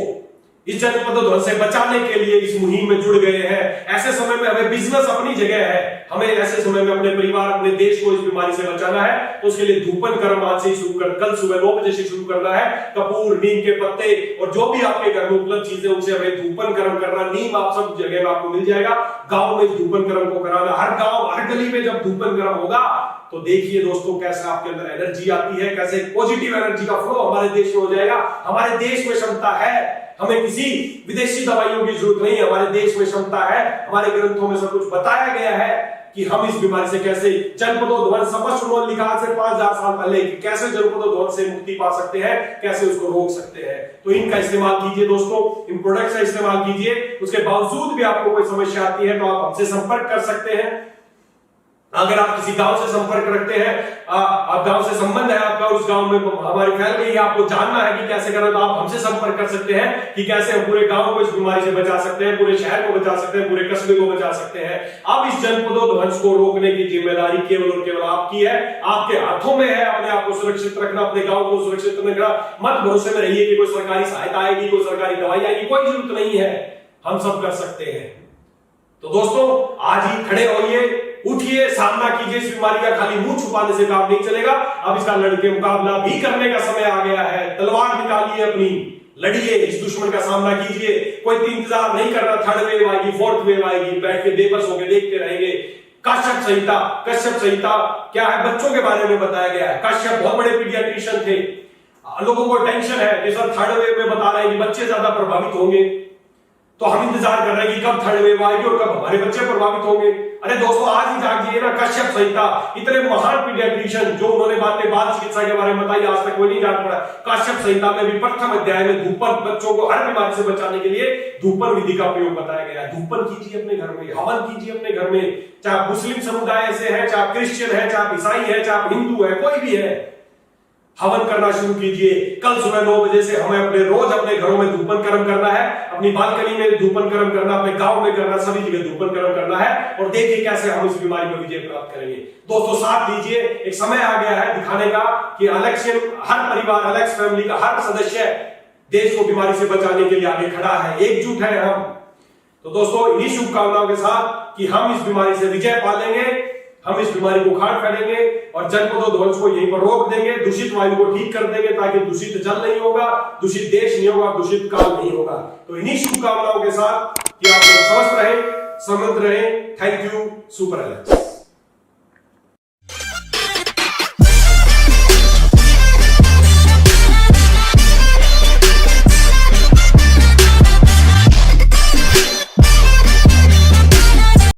इस जनपदों ध्वंस से बचाने के लिए इस मुहिम में जुड़ गए हैं। ऐसे समय में हमें बिजनेस अपनी जगह है, हमें ऐसे समय में अपने परिवार, अपने देश को इस बीमारी से बचाना है। तो उसके लिए धूपन कर्म आज से शुरू कर, कल सुबह 9 बजे से शुरू करना है। कपूर, नीम के पत्ते और जो भी आपके घर में उपलब्ध चीजें उनसे हमें धूपन कर्म करना। नीम आप सब जगह में आपको मिल जाएगा। गांव में धूपन कर्म को कराना, हर गांव हर गली में जब धूपन कर्म होगा तो देखिए दोस्तों कैसे आपके अंदर एनर्जी आती है, कैसे पॉजिटिव एनर्जी का फ्लो हमारे देश में हो जाएगा। हमारे देश में क्षमता है, हमें किसी विदेशी दवाइयों की जरूरत नहीं है, हमारे देश में क्षमता है। हमारे ग्रंथों में सब कुछ बताया गया है कि हम इस बीमारी से कैसे जनपदों ध्वंस, स्पष्ट उन्होंने लिखा से 5000 साल पहले कि कैसे जनपदों ध्वंस से मुक्ति पा सकते हैं, कैसे उसको रोक सकते हैं। तो इनका इस्तेमाल कीजिए दोस्तों, इन प्रोडक्ट्स का इस्तेमाल कीजिए। उसके बावजूद भी आपको कोई समस्या आती है तो आप हमसे संपर्क कर सकते हैं। अगर आप किसी गांव से संपर्क रखते हैं, आप गांव से संबंध है आपका, उस गांव में हमारी फैल गई है, आपको जानना है कि कैसे करें, तो आप हमसे संपर्क कर सकते हैं कि कैसे हम पूरे गांव को इस बीमारी से बचा सकते हैं, पूरे शहर को बचा सकते हैं, पूरे कस्बे को बचा सकते हैं। अब इस जनपदों ध्वंस को रोकने की जिम्मेदारी केवल और केवल आपकी है, आपके हाथों में है। अपने आप को सुरक्षित रखना, अपने गांव को सुरक्षित रखना। मत भरोसे में रहिए कि कोई सरकारी सहायता आएगी, कोई सरकारी दवाई आएगी, कोई जरूरत नहीं है, हम सब कर सकते हैं। तो दोस्तों आज ही खड़े होइए, उठिए, सामना कीजिए। इस बीमारी का खाली मुंह छुपाने से काम नहीं चलेगा। अब इसका लड़के मुकाबला भी करने का समय आ गया है। तलवार निकालिए अपनी, लड़िए, इस दुश्मन का सामना कीजिए। कोई इंतजार नहीं करना, थर्ड वेव आएगी, फोर्थ वेव आएगी, बैठ के बेबस होकर देखते रहेंगे। कश्यप संहिता क्या है, बच्चों के बारे में बताया गया है। कश्यप बहुत बड़े पीडियाट्रिशियन थे। लोगों को टेंशन है कि सर थर्ड वेव में बता रहे हैं कि बच्चे ज्यादा प्रभावित होंगे, तो हम इंतजार कर रहे हैं कि कब थर्ड वेव आएगी और कब हमारे बच्चे प्रभावित होंगे। अरे दोस्तों, आज ही जागिए ना। कश्यप संहिता, इतने महान पीडियाट्रिशियन जो उन्होंने बातें बाल चिकित्सा के बारे में बताई, आज तक कोई नहीं जान पड़ा। कश्यप संहिता में भी प्रथम अध्याय में धूपन, बच्चों को हर बीमारी से बचाने के लिए धूपन विधि का प्रयोग बताया गया है। धूपन कीजिए अपने घर में, हवन कीजिए अपने घर में, चाहे आप मुस्लिम समुदाय से है, चाहे आप क्रिश्चियन है, चाहे आप ईसाई है, चाहे आप हिंदू है, कोई भी है, हवन करना शुरू कीजिए। कल सुबह 9 बजे से हमें रोज अपने घरों में धूपन कर्म करना है। अपनी बालकनी में धूपन कर्म करना, अपने गांव में करना, सभी जगह धूपन कर्म करना है। और देखिए कैसे हम इस बीमारी पर विजय प्राप्त करेंगे। दोस्तों साथ दीजिए, एक समय आ गया है दिखाने का कि अलेक्सियन, हर परिवार, अलेक्स फैमिली का हर सदस्य देश को बीमारी से बचाने के लिए आगे खड़ा है, एकजुट है हम। तो दोस्तों इन्हीं शुभकामनाओं के साथ कि हम इस बीमारी से विजय पालेंगे, हम इस बीमारी को उखाड़ फैलेंगे और जनपदों ध्वंस को यहीं पर रोक देंगे, दूषित वायु को ठीक कर देंगे, ताकि दूषित जल नहीं होगा, दूषित देश नहीं होगा, दूषित काल नहीं होगा। तो इन्हीं शुभकामनाओं के साथ कि आप लोग स्वस्थ रहें, समृद्ध रहें। Thank you, super Alex.